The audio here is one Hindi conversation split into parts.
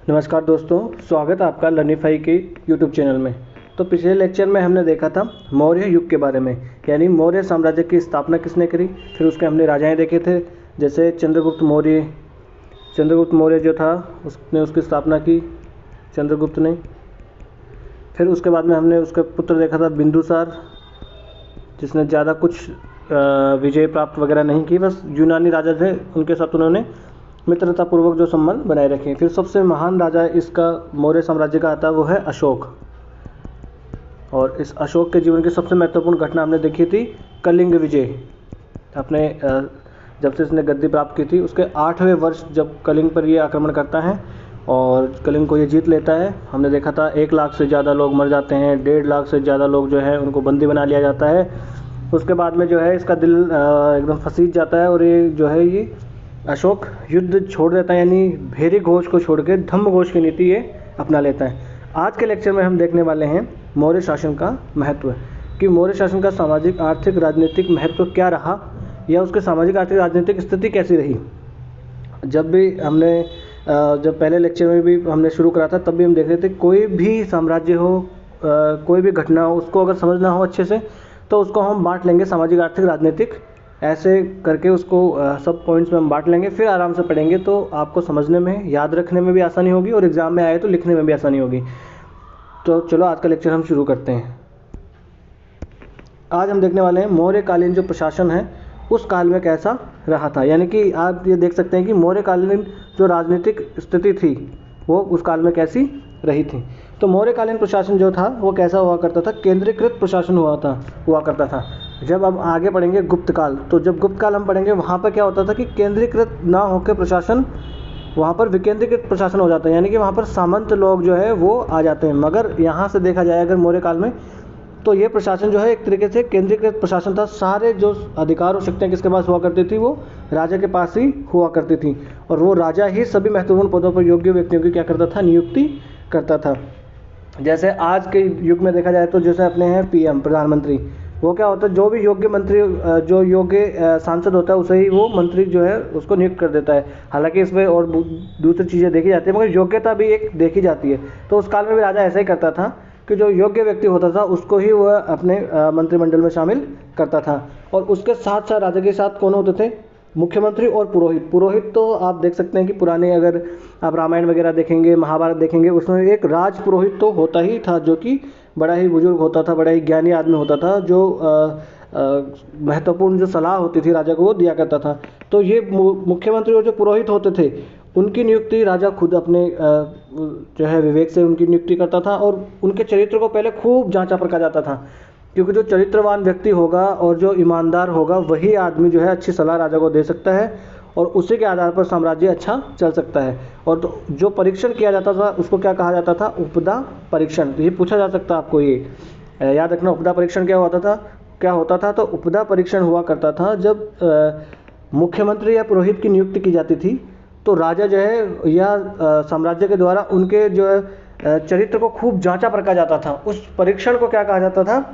नमस्कार दोस्तों, स्वागत है आपका लर्निफाई के यूट्यूब चैनल में। तो पिछले लेक्चर में हमने देखा था मौर्य युग के बारे में, यानी मौर्य साम्राज्य की स्थापना किसने करी। फिर उसके हमने राजाएं देखे थे, जैसे चंद्रगुप्त मौर्य जो था उसने उसकी स्थापना की, चंद्रगुप्त ने। फिर उसके बाद में हमने उसका पुत्र देखा था बिंदुसार, जिसने ज़्यादा कुछ विजय प्राप्त वगैरह नहीं की, बस यूनानी राजा थे, उनके साथ उन्होंने मित्रतापूर्वक जो संबंध बनाए रखे। फिर सबसे महान राजा इसका मौर्य साम्राज्य का आता है वो है अशोक। और इस अशोक के जीवन की सबसे महत्वपूर्ण घटना हमने देखी थी कलिंग विजय। अपने जब से इसने गद्दी प्राप्त की थी उसके 8वें वर्ष जब कलिंग पर ये आक्रमण करता है और कलिंग को ये जीत लेता है। हमने देखा था 1 लाख से ज़्यादा लोग मर जाते हैं, 1.5 लाख से ज़्यादा लोग जो है उनको बंदी बना लिया जाता है। उसके बाद में जो है इसका दिल एकदम फसीज जाता है और ये जो है ये अशोक युद्ध छोड़ देता है, यानी भेरी घोष को छोड़ के धम्म घोष की नीति ये अपना लेता है। आज के लेक्चर में हम देखने वाले हैं मौर्य शासन का महत्व, कि मौर्य शासन का सामाजिक आर्थिक राजनीतिक महत्व क्या रहा, या उसके सामाजिक आर्थिक राजनीतिक स्थिति कैसी रही। जब पहले लेक्चर में भी हमने शुरू करा था तब भी हम देख रहे थे कोई भी साम्राज्य हो, कोई भी घटना हो, उसको अगर समझना हो अच्छे से तो उसको हम बांट लेंगे सामाजिक आर्थिक राजनीतिक, ऐसे करके उसको सब पॉइंट्स में हम बांट लेंगे। फिर आराम से पढ़ेंगे तो आपको समझने में, याद रखने में भी आसानी होगी और एग्ज़ाम में आए तो लिखने में भी आसानी होगी। तो चलो आज का लेक्चर हम शुरू करते हैं। आज हम देखने वाले हैं मौर्यकालीन जो प्रशासन है उस काल में कैसा रहा था, यानी कि आप ये देख सकते हैं कि मौर्यकालीन जो राजनीतिक स्थिति थी वो उस काल में कैसी रही थी। तो मौर्यकालीन प्रशासन जो था वो कैसा हुआ करता था, केंद्रीकृत प्रशासन हुआ करता था। जब हम आगे पढ़ेंगे गुप्त काल, तो जब गुप्त काल हम पढ़ेंगे वहाँ पर क्या होता था कि केंद्रीकृत ना होकर प्रशासन, वहाँ पर विकेंद्रीकृत प्रशासन हो जाता है, यानी कि वहाँ पर सामंत लोग जो है वो आ जाते हैं। मगर यहाँ से देखा जाए अगर मौर्य काल में, तो ये प्रशासन जो है एक तरीके से केंद्रीकृत प्रशासन था। सारे जो अधिकार और शक्तियाँ किसके पास हुआ करती थी, वो राजा के पास ही हुआ करती थी, और वो राजा ही सभी महत्वपूर्ण पदों पर योग्य व्यक्तियों की क्या करता था, नियुक्ति करता था। जैसे आज के युग में देखा जाए तो जैसे अपने हैं पीएम, प्रधानमंत्री, वो क्या होता है, जो भी योग्य मंत्री, जो योग्य सांसद होता है उसे ही वो मंत्री जो है उसको नियुक्त कर देता है। हालांकि इसमें और दूसरी चीज़ें देखी जाती है, मगर योग्यता भी एक देखी जाती है। तो उस काल में भी राजा ऐसा ही करता था कि जो योग्य व्यक्ति होता था उसको ही वह अपने मंत्रिमंडल में शामिल करता था। और उसके साथ साथ राजा के साथ कौन होते थे, मुख्यमंत्री और पुरोहित तो आप देख सकते हैं कि पुराने, अगर आप रामायण वगैरह देखेंगे, महाभारत देखेंगे, उसमें एक राज पुरोहित तो होता ही था, जो कि बड़ा ही बुजुर्ग होता था, बड़ा ही ज्ञानी आदमी होता था, जो महत्वपूर्ण जो सलाह होती थी राजा को वो दिया करता था। तो ये मुख्यमंत्री और जो पुरोहित होते थे उनकी नियुक्ति राजा खुद अपने जो है विवेक से उनकी नियुक्ति करता था, और उनके चरित्र को पहले खूब जांचा परखा जाता था, क्योंकि जो चरित्रवान व्यक्ति होगा और जो ईमानदार होगा वही आदमी जो है अच्छी सलाह राजा को दे सकता है, और उसी के आधार पर साम्राज्य अच्छा चल सकता है। और तो जो परीक्षण किया जाता था उसको क्या कहा जाता था, उपदा परीक्षण। तो ये पूछा जा सकता है आपको, ये याद रखना, उपदा परीक्षण क्या होता था। तो उपदा परीक्षण हुआ करता था जब मुख्यमंत्री या पुरोहित की नियुक्ति की जाती थी, तो राजा जो है या साम्राज्य के द्वारा उनके जो है चरित्र को खूब जांचा परखा जाता था। उस परीक्षण को क्या कहा जाता था,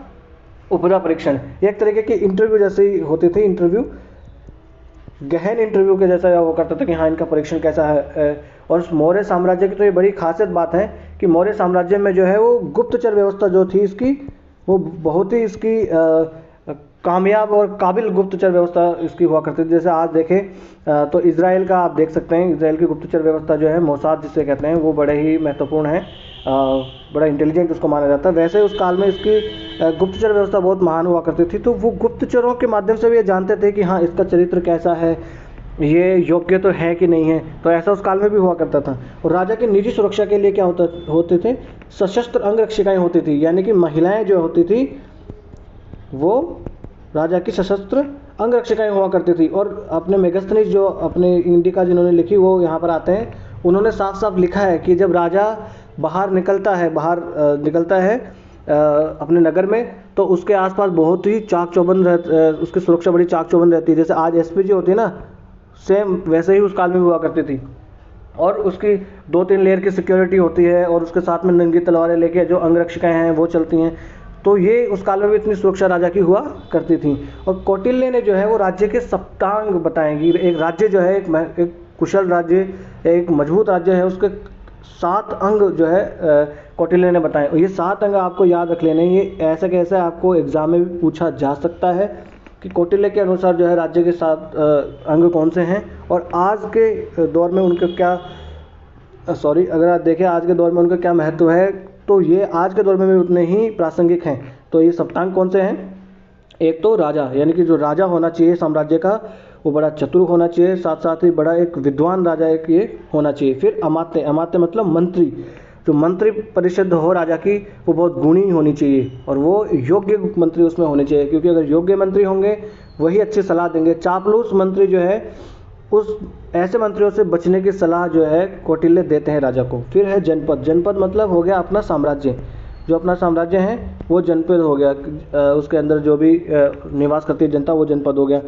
उपदा परीक्षण। एक तरीके की इंटरव्यू जैसी होती थी, इंटरव्यू, गहन इंटरव्यू के जैसा वो करता था कि हाँ इनका परीक्षण कैसा है। और उस मौर्य साम्राज्य की तो ये बड़ी खासियत बात है कि मौर्य साम्राज्य में जो है वो गुप्तचर व्यवस्था जो थी इसकी, वो बहुत ही इसकी कामयाब और काबिल गुप्तचर व्यवस्था इसकी हुआ करती थी। जैसे आज देखें तो इजराइल का आप देख सकते हैं, इजराइल की गुप्तचर व्यवस्था जो है मोसाद जिसे कहते हैं, वो बड़े ही महत्वपूर्ण है, बड़ा इंटेलिजेंट उसको माना जाता है। वैसे उस काल में इसकी गुप्तचर व्यवस्था बहुत महान हुआ करती थी। तो वो गुप्तचरों के माध्यम से भी ये जानते थे कि हाँ इसका चरित्र कैसा है, ये योग्य तो है कि नहीं है। तो ऐसा उस काल में भी हुआ करता था। और राजा की निजी सुरक्षा के लिए क्या होते थे, सशस्त्र अंगरक्षिकाएँ होती थी, यानी कि महिलाएँ जो होती थी वो राजा की सशस्त्र अंगरक्षिकाएँ हुआ करती थी। और अपने मेगस्थनीज जो अपने इंडिका जिन्होंने लिखी वो यहाँ पर आते हैं, उन्होंने साफ साफ लिखा है कि जब राजा बाहर निकलता है अपने नगर में, तो उसके आसपास बहुत ही चाक चौबंद उसकी सुरक्षा बड़ी चाक चौबंद रहती है। जैसे आज एसपीजी होती है ना, सेम वैसे ही उस काल में हुआ करती थी। और उसकी 2-3 लेयर की सिक्योरिटी होती है, और उसके साथ में नंगी तलवारें लेके जो अंगरक्षिकाएँ हैं वो चलती हैं। तो ये उस काल में भी इतनी सुरक्षा राजा की हुआ करती थी। और कौटिल्य ने जो है वो राज्य के सप्तांग बताएंगी। एक राज्य जो है, एक कुशल राज्य, एक मजबूत राज्य है, उसके 7 अंग जो है कौटिल्य ने बताए, और ये 7 अंग आपको याद रख लेने, ये ऐसे कैसे आपको एग्जाम में भी पूछा जा सकता है कि कौटिल्य के अनुसार जो है राज्य के 7 अंग कौन से हैं, और आज के दौर में उनके क्या अगर आप देखें आज के दौर में उनका क्या महत्व है, तो ये आज के दौर में भी उतने ही प्रासंगिक हैं। तो ये सप्तांग कौन से हैं? एक तो राजा, यानी कि जो राजा होना चाहिए साम्राज्य का वो बड़ा चतुर होना चाहिए, साथ साथ ही बड़ा एक विद्वान राजा एक ये होना चाहिए। फिर अमात्य, अमात्य मतलब मंत्री, जो मंत्री परिषद हो राजा की वो बहुत गुणी होनी चाहिए, और वो योग्य मंत्री उसमें होने चाहिए, क्योंकि अगर योग्य मंत्री होंगे वही अच्छी सलाह देंगे। चापलूस मंत्री जो है उस ऐसे मंत्रियों से बचने की सलाह जो है कौटिल्य देते हैं राजा को। फिर है जनपद, जनपद मतलब हो गया अपना साम्राज्य, जो अपना साम्राज्य है वो जनपद हो गया, उसके अंदर जो भी निवास करती है जनता वो जनपद हो गया।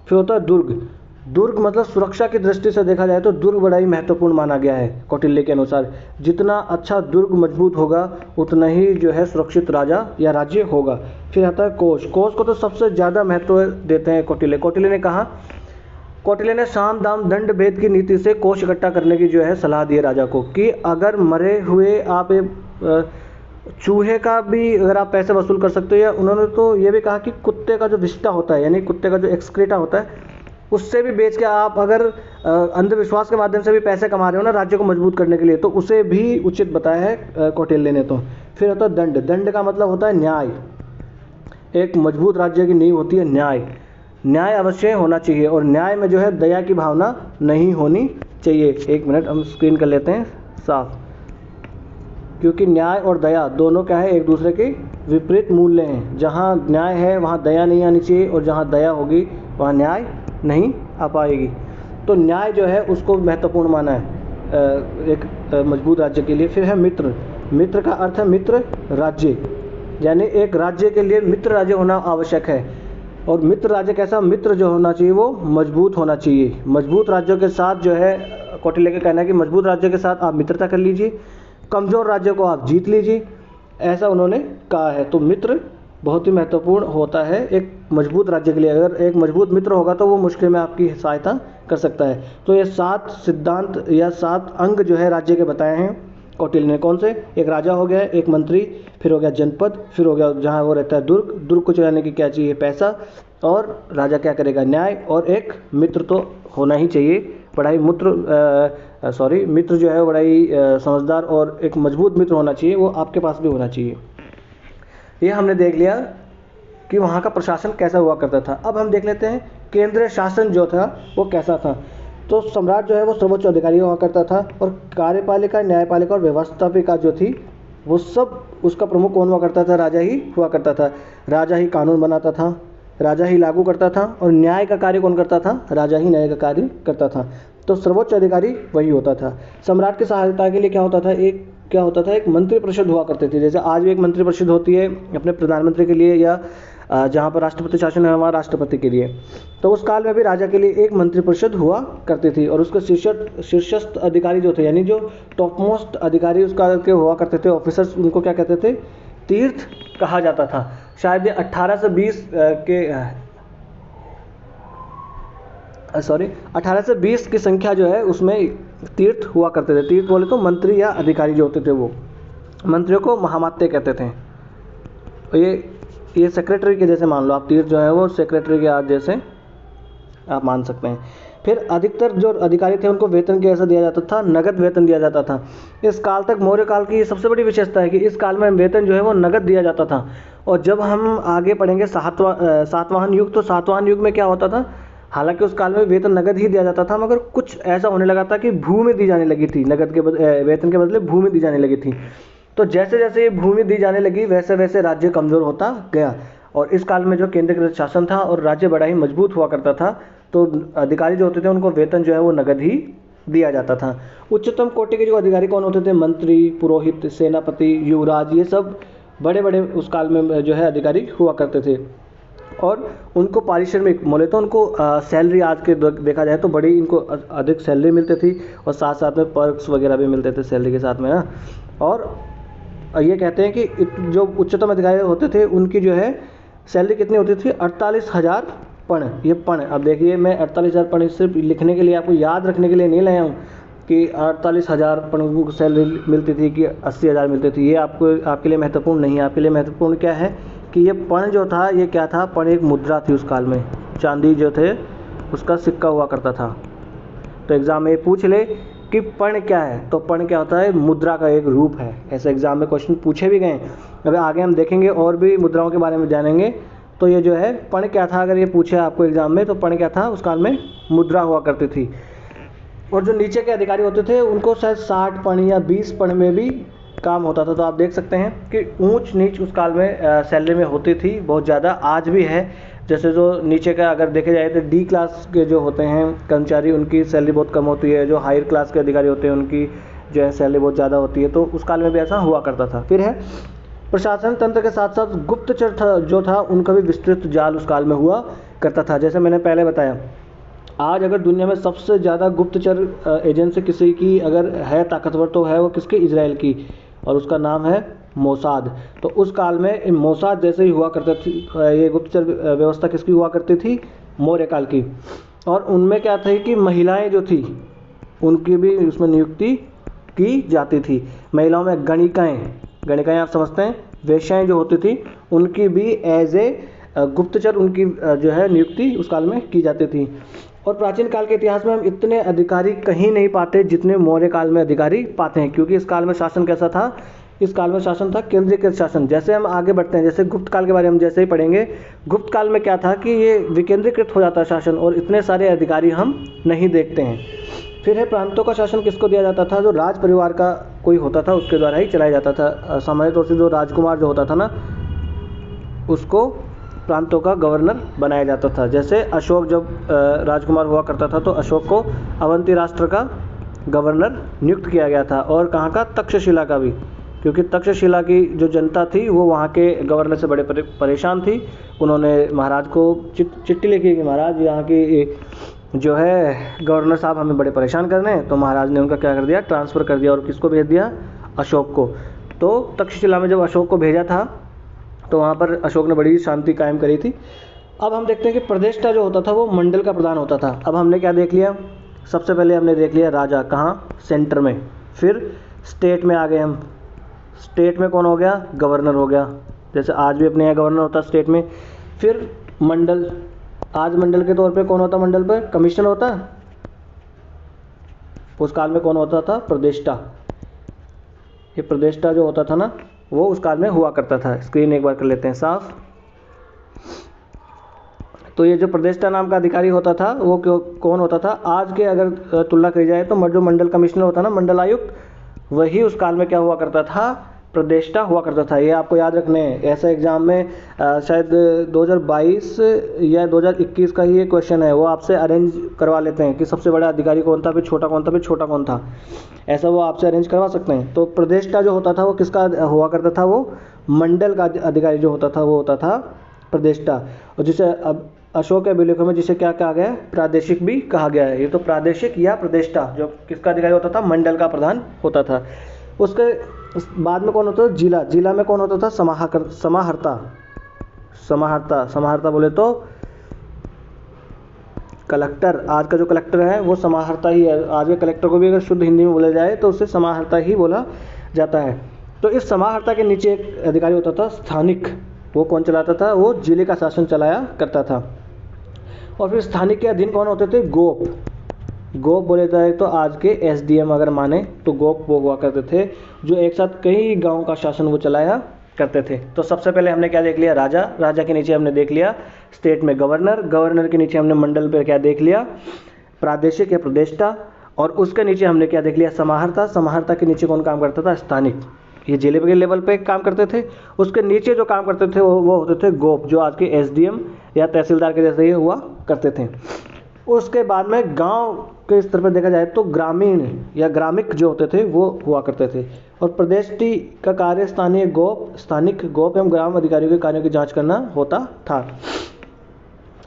फिर होता है दुर्ग, दुर्ग मतलब सुरक्षा की दृष्टि से देखा जाए तो दुर्ग बड़ा ही महत्वपूर्ण माना गया है कौटिल्य के अनुसार। जितना अच्छा दुर्ग मजबूत होगा उतना ही जो है सुरक्षित राजा या राज्य होगा। फिर आता है कोष, कोष को तो सबसे ज़्यादा महत्व देते हैं कौटिल्य। कौटिल्य ने कहा, कौटिल्य ने साम दाम दंड भेद की नीति से कोष इकट्ठा करने की जो है सलाह दी राजा को, कि अगर मरे हुए आप चूहे का भी अगर आप पैसे वसूल कर सकते हो, या उन्होंने तो ये भी कहा कि कुत्ते का जो विष्टा होता है, यानी कुत्ते का जो एक्सक्रीटा होता है, उससे भी बेच के आप अगर अंधविश्वास के माध्यम से भी पैसे कमा रहे हो ना राज्य को मजबूत करने के लिए, तो उसे भी उचित बताया है कौटिल्य ने। तो फिर होता है दंड, दंड का मतलब होता है न्याय। एक मजबूत राज्य की नींव होती है न्याय, न्याय अवश्य होना चाहिए, और न्याय में जो है दया की भावना नहीं होनी चाहिए। एक मिनट हम स्क्रीन कर लेते हैं साफ, क्योंकि न्याय और दया दोनों क्या है, एक दूसरे के विपरीत मूल्य हैं। जहाँ न्याय है वहाँ दया नहीं आनी चाहिए, और जहाँ दया होगी वहाँ न्याय नहीं आ पाएगी। तो न्याय जो है उसको महत्वपूर्ण माना है एक मजबूत राज्य के लिए। फिर है मित्र, मित्र का अर्थ है मित्र राज्य, यानी एक राज्य के लिए मित्र राज्य होना आवश्यक है। और मित्र राज्य कैसा, मित्र जो होना चाहिए वो मजबूत होना चाहिए। मजबूत राज्यों के साथ जो है कौटिल्य का कहना है कि मजबूत राज्य के साथ आप मित्रता कर लीजिए, कमज़ोर राज्य को आप जीत लीजिए, ऐसा उन्होंने कहा है। तो मित्र बहुत ही महत्वपूर्ण होता है एक मजबूत राज्य के लिए। अगर एक मजबूत मित्र होगा तो वो मुश्किल में आपकी सहायता कर सकता है। तो ये 7 सिद्धांत या 7 अंग जो है राज्य के बताए हैं कौटिल्य ने। कौन से? एक राजा हो गया, एक मंत्री, फिर हो गया जनपद, फिर हो गया जहाँ वो रहता है दुर्ग, दुर्ग को चलाने की क्या चाहिए, पैसा, और राजा क्या करेगा, न्याय, और एक मित्र तो होना ही चाहिए। बड़ा ही मित्र जो है बड़ा ही समझदार और एक मजबूत मित्र होना चाहिए, वो आपके पास भी होना चाहिए। ये हमने देख लिया कि वहाँ का प्रशासन कैसा हुआ करता था। अब हम देख लेते हैं केंद्रीय शासन जो था वो कैसा था। तो सम्राट जो है वो सर्वोच्च अधिकारी हुआ करता था, और कार्यपालिका, न्यायपालिका और व्यवस्थापिका जो थी वो सब उसका प्रमुख कौन हुआ करता था, राजा ही हुआ करता था। राजा ही कानून बनाता था, राजा ही लागू करता था, और न्याय का कार्य कौन करता था, राजा ही न्याय का कार्य करता था। तो सर्वोच्च अधिकारी वही होता था। सम्राट की सहायता के लिए क्या होता था, एक मंत्री परिषद हुआ करते थे। जैसे आज भी एक मंत्री परिषद होती है अपने प्रधानमंत्री के लिए, या जहाँ पर राष्ट्रपति शासन है वहाँ राष्ट्रपति के लिए। तो उस काल में भी राजा के लिए एक मंत्री परिषद हुआ करती थी, और उसके शीर्षस्थ अधिकारी जो थे, यानी जो टॉप मोस्ट अधिकारी उस काल के हुआ करते थे, ऑफिसर्स, उनको क्या कहते थे, तीर्थ कहा जाता था। शायद ये 1820 की संख्या जो है उसमें तीर्थ हुआ करते थे। तीर्थ बोले तो मंत्री या अधिकारी जो होते थे, वो मंत्रियों को महामात्य कहते थे। ये सेक्रेटरी के जैसे मान लो आप, तीर्थ जो है वो सेक्रेटरी के आज जैसे आप मान सकते हैं। फिर अधिकतर जो अधिकारी थे उनको वेतन कैसा दिया जाता था, नगद वेतन दिया जाता था। इस काल तक, मौर्य काल की सबसे बड़ी विशेषता है कि इस काल में वेतन जो है वो नगद दिया जाता था। और जब हम आगे पढ़ेंगे सातवाहन युग, तो सातवाहन युग में क्या होता था, हालांकि उस काल में वेतन नगद ही दिया जाता था, मगर कुछ ऐसा होने लगा था कि भूमि दी जाने लगी थी, नगद के वेतन के बदले भूमि दी जाने लगी थी। तो जैसे जैसे ये भूमि दी जाने लगी वैसे वैसे राज्य कमज़ोर होता गया, और इस काल में जो केंद्रीकृत शासन था और राज्य बड़ा ही मजबूत हुआ करता था, तो अधिकारी जो होते थे उनको वेतन जो है वो नगद ही दिया जाता था। उच्चतम कोटि के जो अधिकारी कौन होते थे, मंत्री, पुरोहित, सेनापति, युवराज, ये सब बड़े बड़े उस काल में जो है अधिकारी हुआ करते थे। और उनको पारिश्रमिक बोले तो उनको सैलरी आज के देखा जाए तो बड़ी इनको अधिक सैलरी मिलती थी, और साथ साथ में पर्क्स वगैरह भी मिलते थे सैलरी के साथ में ना। और ये कहते हैं कि जो उच्चतम अधिकारी होते थे उनकी जो है सैलरी कितनी होती थी, 48,000 पण। ये पण, अब देखिए मैं 48,000 पण सिर्फ लिखने के लिए, आपको याद रखने के लिए नहीं लाया हूँ कि 48,000 अपन को सैलरी मिलती थी कि 80,000 मिलती थी, ये आपके लिए महत्वपूर्ण नहीं है। आपके लिए महत्वपूर्ण क्या है कि ये पण जो था ये क्या था, पण एक मुद्रा थी उस काल में, चांदी जो थे उसका सिक्का हुआ करता था। तो एग्ज़ाम में पूछ ले कि पण क्या है, तो पण क्या होता है, मुद्रा का एक रूप है। ऐसे एग्ज़ाम में क्वेश्चन पूछे भी गए। अगर आगे हम देखेंगे और भी मुद्राओं के बारे में जानेंगे, तो ये जो है पण क्या था, अगर ये पूछे आपको एग्ज़ाम में, तो पण क्या था, उस काल में मुद्रा हुआ करती थी। और जो नीचे के अधिकारी होते थे उनको शायद 60 पण या 20 पण में भी काम होता था। तो आप देख सकते हैं कि ऊंच नीच उस काल में सैलरी में होती थी बहुत ज़्यादा, आज भी है। जैसे जो नीचे का अगर देखे जाए तो डी क्लास के जो होते हैं कर्मचारी, उनकी सैलरी बहुत कम होती है। जो हायर क्लास के अधिकारी होते हैं उनकी जो है सैलरी बहुत ज़्यादा होती है। तो उस काल में भी ऐसा हुआ करता था। फिर है प्रशासन तंत्र के साथ साथ गुप्तचर जो था उनका भी विस्तृत जाल उस काल में हुआ करता था। जैसे मैंने पहले बताया, आज अगर दुनिया में सबसे ज़्यादा गुप्तचर एजेंसी किसी की अगर है ताकतवर, तो है वो किसकी, इजराइल की, और उसका नाम है मोसाद। तो उस काल में मोसाद जैसे ही हुआ करता थी, ये गुप्तचर व्यवस्था किसकी हुआ करती थी, मौर्य काल की। और उनमें क्या था कि महिलाएं जो थी उनकी भी उसमें नियुक्ति की जाती थी। महिलाओं में गणिकाएं आप समझते हैं, वेश्याएं जो होती थी उनकी भी एज ए गुप्तचर उनकी जो है नियुक्ति उस काल में की जाती थी। और प्राचीन काल के इतिहास में हम इतने अधिकारी कहीं नहीं पाते जितने मौर्य काल में अधिकारी पाते हैं, क्योंकि इस काल में शासन कैसा था, इस काल में शासन था केंद्रीकृत शासन। जैसे हम आगे बढ़ते हैं, जैसे गुप्त काल के बारे में जैसे ही पढ़ेंगे, गुप्त काल में क्या था कि ये विकेंद्रीकृत हो जाता शासन और इतने सारे अधिकारी हम नहीं देखते हैं। फिर है प्रांतों का शासन किसको दिया जाता था, जो राज परिवार का कोई होता था उसके द्वारा ही चलाया जाता था। सामान्य तौर से जो राजकुमार जो होता था ना, उसको प्रांतों का गवर्नर बनाया जाता था। जैसे अशोक जब राजकुमार हुआ करता था तो अशोक को अवंती राष्ट्र का गवर्नर नियुक्त किया गया था। और कहाँ का, तक्षशिला का भी, क्योंकि तक्षशिला की जो जनता थी वो वहाँ के गवर्नर से बड़े परेशान थी। उन्होंने महाराज को चिट्ठी लिखी कि महाराज यहाँ की जो है गवर्नर साहब हमें बड़े परेशान कर रहे हैं। तो महाराज ने उनका क्या कर दिया, ट्रांसफ़र कर दिया। और किसको भेज दिया, अशोक को। तो तक्षशिला में जब अशोक को भेजा था तो वहाँ पर अशोक ने बड़ी शांति कायम करी थी। अब हम देखते हैं कि प्रदेष्टा जो होता था वो मंडल का प्रधान होता था। अब हमने क्या देख लिया, सबसे पहले हमने देख लिया राजा, कहाँ, सेंटर में। फिर स्टेट में आ गए हम, स्टेट में कौन हो गया, गवर्नर हो गया, जैसे आज भी अपने यहाँ गवर्नर होता है स्टेट में। फिर मंडल, आज मंडल के तौर पे कौन होता, मंडल पर कमिश्नर होता। उस काल में कौन होता था, प्रदेष्टा। ये प्रदेष्टा जो होता था ना वो उस काल में हुआ करता था। स्क्रीन एक बार कर लेते हैं साफ। तो ये जो प्रदेष्टा नाम का अधिकारी होता था वो कौन होता था, आज के अगर तुलना करी जाए तो जो मंडल कमिश्नर होता ना, मंडल आयुक्त, वही उस काल में क्या हुआ करता था, प्रदेष्टा हुआ करता था। ये आपको याद रखने हैं। ऐसा एग्जाम में शायद 2022 या 2021 का ही ये क्वेश्चन है, वो आपसे अरेंज करवा लेते हैं कि सबसे बड़ा अधिकारी कौन था, फिर छोटा कौन था, फिर छोटा कौन था, ऐसा वो आपसे अरेंज करवा सकते हैं। तो प्रदेष्टा जो होता था वो किसका हुआ करता था, वो मंडल का अधिकारी जो होता था वो होता था प्रदेष्टा। और जिसे अब अशोक के अभिलेखों में जिसे क्या कहा गया है, प्रादेशिक भी कहा गया है। ये तो प्रादेशिक या प्रदेष्टा जो किसका अधिकारी होता था, मंडल का प्रधान होता था। उसके बाद में कौन होता था, जिला। जिला में कौन होता था, समाहर्ता। समाहर्ता बोले तो कलेक्टर। आज का जो कलेक्टर है वो समाहर्ता ही है। आज के कलेक्टर को भी अगर शुद्ध हिंदी में बोला जाए तो उसे समाहर्ता ही बोला जाता है। तो इस समाहर्ता के नीचे एक अधिकारी होता था स्थानिक। वो कौन चलाता था, वो जिले का शासन चलाया करता था। और फिर स्थानिक के अधीन कौन होते थे, गोप। गोप बोले जाए तो आज के एसडीएम अगर माने तो गोप वो हुआ करते थे, जो एक साथ कई गांव का शासन वो चलाया करते थे। तो सबसे पहले हमने क्या देख लिया, राजा। राजा के नीचे हमने देख लिया स्टेट में गवर्नर। गवर्नर के नीचे हमने मंडल पे क्या देख लिया, प्रादेशिक या प्रदेष्टा। और उसके नीचे हमने क्या देख लिया, समाहर्ता। समाहर्ता के नीचे कौन काम करता था, स्थानिक। ये जिले के लेवल पे काम करते थे। उसके नीचे जो काम करते थे वो होते थे गोप, जो आज के एसडीएम या तहसीलदार के जैसे ही हुआ करते थे। उसके बाद में गांव के स्तर पर देखा जाए तो ग्रामीण या ग्रामिक जो होते थे वो हुआ करते थे। और प्रदेष्टि का कार्य स्थानीय गोप एवं ग्राम अधिकारियों के कार्यों की जांच करना होता था।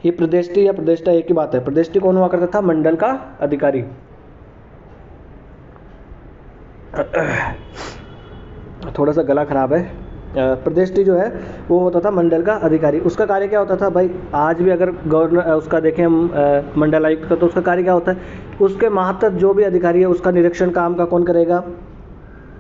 ये प्रदेष्टि या प्रदेष्टा एक ही बात है। प्रदेष्टि कौन हुआ करता था, मंडल का अधिकारी। थोड़ा सा गला खराब है प्रदेष्टि जो है वो होता था मंडल का अधिकारी। उसका कार्य क्या होता था भाई, आज भी अगर गवर्नर उसका देखें हम मंडल आयुक्त का, तो उसका कार्य क्या होता है, उसके मातहत जो भी अधिकारी है उसका निरीक्षण काम का कौन करेगा,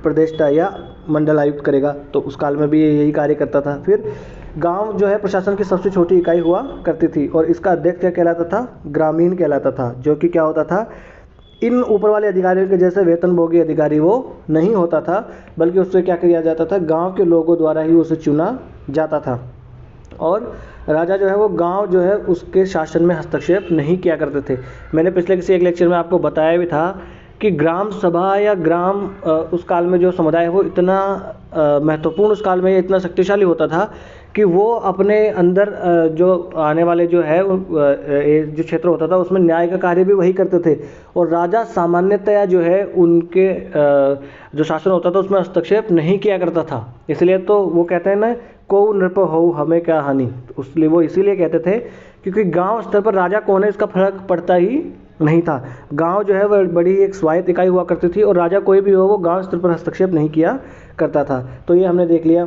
प्रदेष्टा या मंडल आयुक्त करेगा। तो उस काल में भी यही कार्य करता था। फिर गांव जो है प्रशासन की सबसे छोटी इकाई हुआ करती थी और इसका अध्यक्ष क्या कहलाता था, ग्रामीण कहलाता था, जो कि क्या होता था, इन ऊपर वाले अधिकारियों के जैसे वेतनभोगी अधिकारी वो नहीं होता था, बल्कि उससे क्या किया जाता था, गांव के लोगों द्वारा ही उसे चुना जाता था। और राजा जो है वो गांव जो है उसके शासन में हस्तक्षेप नहीं किया करते थे। मैंने पिछले किसी एक लेक्चर में आपको बताया भी था कि ग्राम सभा या ग्राम उस काल में जो समुदाय है वो इतना महत्वपूर्ण, उस काल में ये इतना शक्तिशाली होता था कि वो अपने अंदर जो आने वाले जो है जो क्षेत्र होता था उसमें न्याय का कार्य भी वही करते थे। और राजा सामान्यतया जो है उनके जो शासन होता था उसमें हस्तक्षेप नहीं किया करता था। इसलिए तो वो कहते हैं ना, को नृप हो हमें क्या हानि, इसलिए वो इसीलिए कहते थे क्योंकि गांव स्तर पर राजा कौन है इसका फर्क पड़ता ही नहीं था। गांव जो है वह बड़ी एक स्वायत्त इकाई हुआ करती थी और राजा कोई भी हो वो गांव स्तर पर हस्तक्षेप नहीं किया करता था। तो ये हमने देख लिया,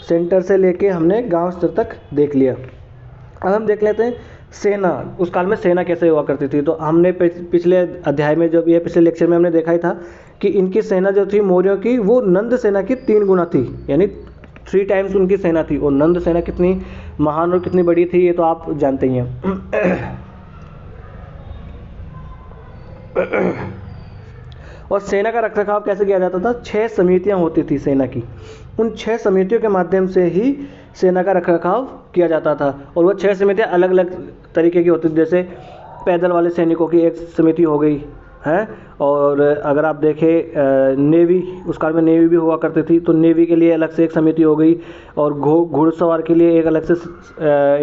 सेंटर से लेके हमने गांव स्तर तक देख लिया। अब हम देख लेते हैं सेना, उस काल में सेना कैसे हुआ करती थी। तो हमने पिछले अध्याय में, जब ये पिछले लेक्चर में हमने देखा ही था कि इनकी सेना जो थी मौर्यों की, वो नंद सेना की 3 गुना थी, यानी 3 टाइम्स उनकी सेना थी। और नंद सेना कितनी महान और कितनी बड़ी थी ये तो आप जानते ही हैं। और सेना का रखरखाव कैसे किया जाता था, 6 समितियां होती थी सेना की। उन 6 समितियों के माध्यम से ही सेना का रखरखाव किया जाता था। और वो 6 समितियां अलग अलग तरीके की होती थी। जैसे पैदल वाले सैनिकों की एक समिति हो गई है, और अगर आप देखें नेवी, उस काल में नेवी भी हुआ करती थी, तो नेवी के लिए अलग से एक समिति हो गई, और घुड़सवार के लिए एक अलग से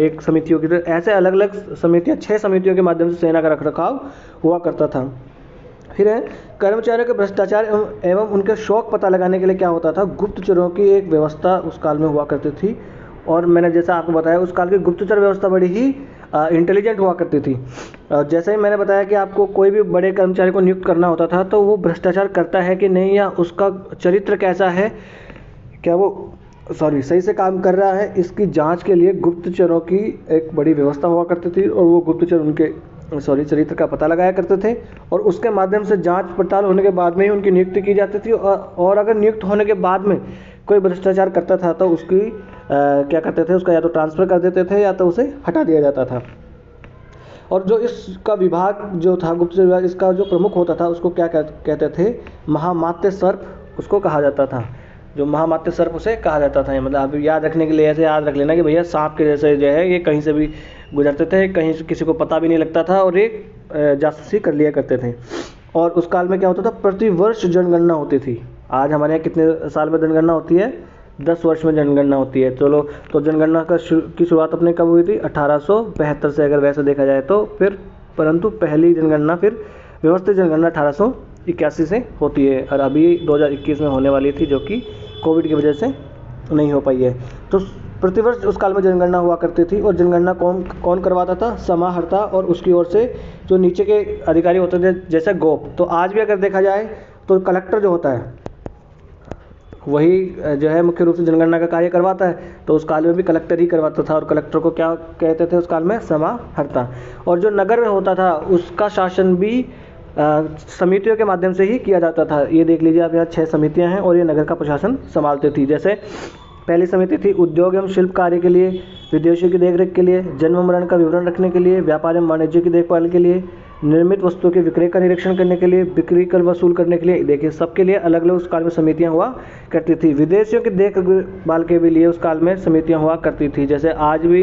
एक समिति होगी। तो ऐसे अलग अलग समितियां, 6 समितियों के माध्यम से सेना का रखरखाव हुआ करता था। फिर है कर्मचारियों के भ्रष्टाचार एवं उनके शौक पता लगाने के लिए क्या होता था, गुप्तचरों की एक व्यवस्था उस काल में हुआ करती थी। और मैंने जैसा आपको बताया उस काल की गुप्तचर व्यवस्था बड़ी ही इंटेलिजेंट हुआ करती थी। जैसे ही मैंने बताया कि आपको कोई भी बड़े कर्मचारी को नियुक्त करना होता था तो वो भ्रष्टाचार करता है कि नहीं, या उसका चरित्र कैसा है, क्या वो सही से काम कर रहा है, इसकी जांच के लिए गुप्तचरों की एक बड़ी व्यवस्था हुआ करती थी। और वो गुप्तचर उनके चरित्र का पता लगाया करते थे, और उसके माध्यम से जांच पड़ताल होने के बाद में ही उनकी नियुक्ति की जाती थी। और अगर नियुक्त होने के बाद में कोई भ्रष्टाचार करता था तो उसकी क्या करते थे, उसका या तो ट्रांसफ़र कर देते थे या तो उसे हटा दिया जाता था। और जो इसका विभाग जो था, गुप्तचर विभाग, इसका जो प्रमुख होता था उसको क्या कहते थे, महामात्य सर्प उसको कहा जाता था। जो महामात्य सर्प उसे कहा जाता था। मतलब आप याद रखने के लिए ऐसे याद रख लेना कि भैया सांप के जैसे जो है ये कहीं से भी गुजरते थे, कहीं से किसी को पता भी नहीं लगता था, और एक जासूसी कर लिया करते थे। और उस काल में क्या होता था, प्रतिवर्ष जनगणना होती थी। आज हमारे यहाँ कितने साल में जनगणना होती है, 10 वर्ष में जनगणना होती है। चलो, तो जनगणना की शुरुआत अपने कब हुई थी, 1872 से अगर वैसे देखा जाए तो। फिर परंतु पहली जनगणना, फिर व्यवस्थित जनगणना 1881 से होती है, और अभी 2021 में होने वाली थी, जो कि कोविड की वजह से नहीं हो पाई है। तो प्रतिवर्ष उस काल में जनगणना हुआ करती थी। और जनगणना कौन करवाता था, समाहर्ता, और उसकी ओर से जो नीचे के अधिकारी होते थे जैसे गोप। तो आज भी अगर देखा जाए तो कलेक्टर जो होता है वही जो है मुख्य रूप से जनगणना का कार्य करवाता है। तो उस काल में भी कलेक्टर ही करवाता था, और कलेक्टर को क्या कहते थे उस काल में, समाहर्ता। और जो नगर में होता था उसका शासन भी समितियों के माध्यम से ही किया जाता था। ये देख लीजिए आप, यहाँ 6 समितियां हैं और ये नगर का प्रशासन संभालती थी। जैसे पहली समिति थी उद्योग एवं शिल्प कार्य के लिए, विदेशियों की देखरेख के लिए, जन्म मरण का विवरण रखने के लिए, व्यापार एवं वाणिज्य की देखभाल के लिए, निर्मित वस्तुओं के विक्रय का निरीक्षण करने के लिए, बिक्री कर वसूल करने के लिए। देखिए सबके लिए अलग अलग उस काल में समितियां हुआ करती थी। विदेशियों की देखभाल के भी लिए उस काल में समितियां हुआ करती थी। जैसे आज भी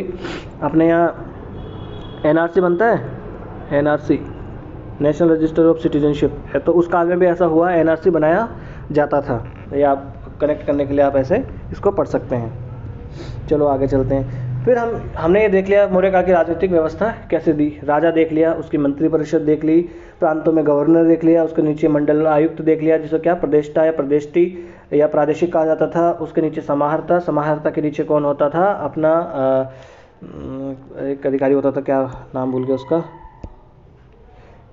अपने यहाँ NRC बनता है, NRC national register of citizenship है, तो उस काल में भी ऐसा हुआ, NRC बनाया जाता था। ये आप कनेक्ट करने के लिए आप ऐसे इसको पढ़ सकते हैं। चलो आगे चलते हैं। फिर हमने ये देख लिया मौर्य काल की राजनीतिक व्यवस्था कैसे दी। राजा देख लिया, उसकी मंत्री परिषद देख ली, प्रांतों में गवर्नर देख लिया, उसके नीचे मंडल आयुक्त देख लिया जिसे क्या प्रदेष्टा या प्रदेष्टि या प्रादेशिक कहा जाता था। उसके नीचे समाहर्ता, समाहर्ता के नीचे कौन होता था, अपना एक अधिकारी होता था, क्या नाम भूल गया उसका,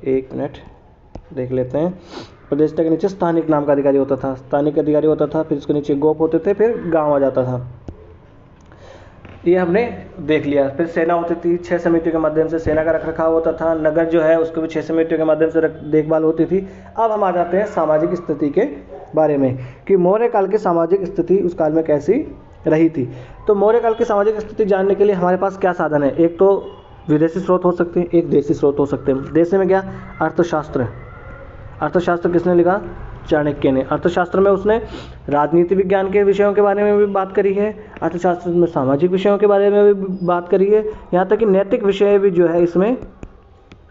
एक मिनट देख लेते हैं। प्रतिष्ठा के नीचे स्थानिक नाम का अधिकारी होता था, स्थानिक अधिकारी होता था, फिर उसके नीचे गोप होते थे, फिर गांव आ जाता था। ये हमने देख लिया। फिर सेना होती थी, 6 समितियों के माध्यम से सेना का रखरखाव होता था। नगर जो है उसको भी 6 समितियों के माध्यम से देखभाल होती थी। अब हम आ जाते हैं सामाजिक स्थिति के बारे में कि मौर्य काल की सामाजिक स्थिति उस काल में कैसी रही थी। तो मौर्य काल की सामाजिक स्थिति जानने के लिए हमारे पास क्या साधन है? एक तो विदेशी स्रोत हो सकते हैं, एक देशी स्रोत हो सकते हैं। देशी में क्या? अर्थशास्त्र। अर्थशास्त्र किसने लिखा? चाणक्य ने। अर्थशास्त्र में उसने राजनीति विज्ञान के विषयों के बारे में भी बात करी है, अर्थशास्त्र में सामाजिक विषयों के बारे में भी बात करी है, यहाँ तक कि नैतिक विषय भी जो है इसमें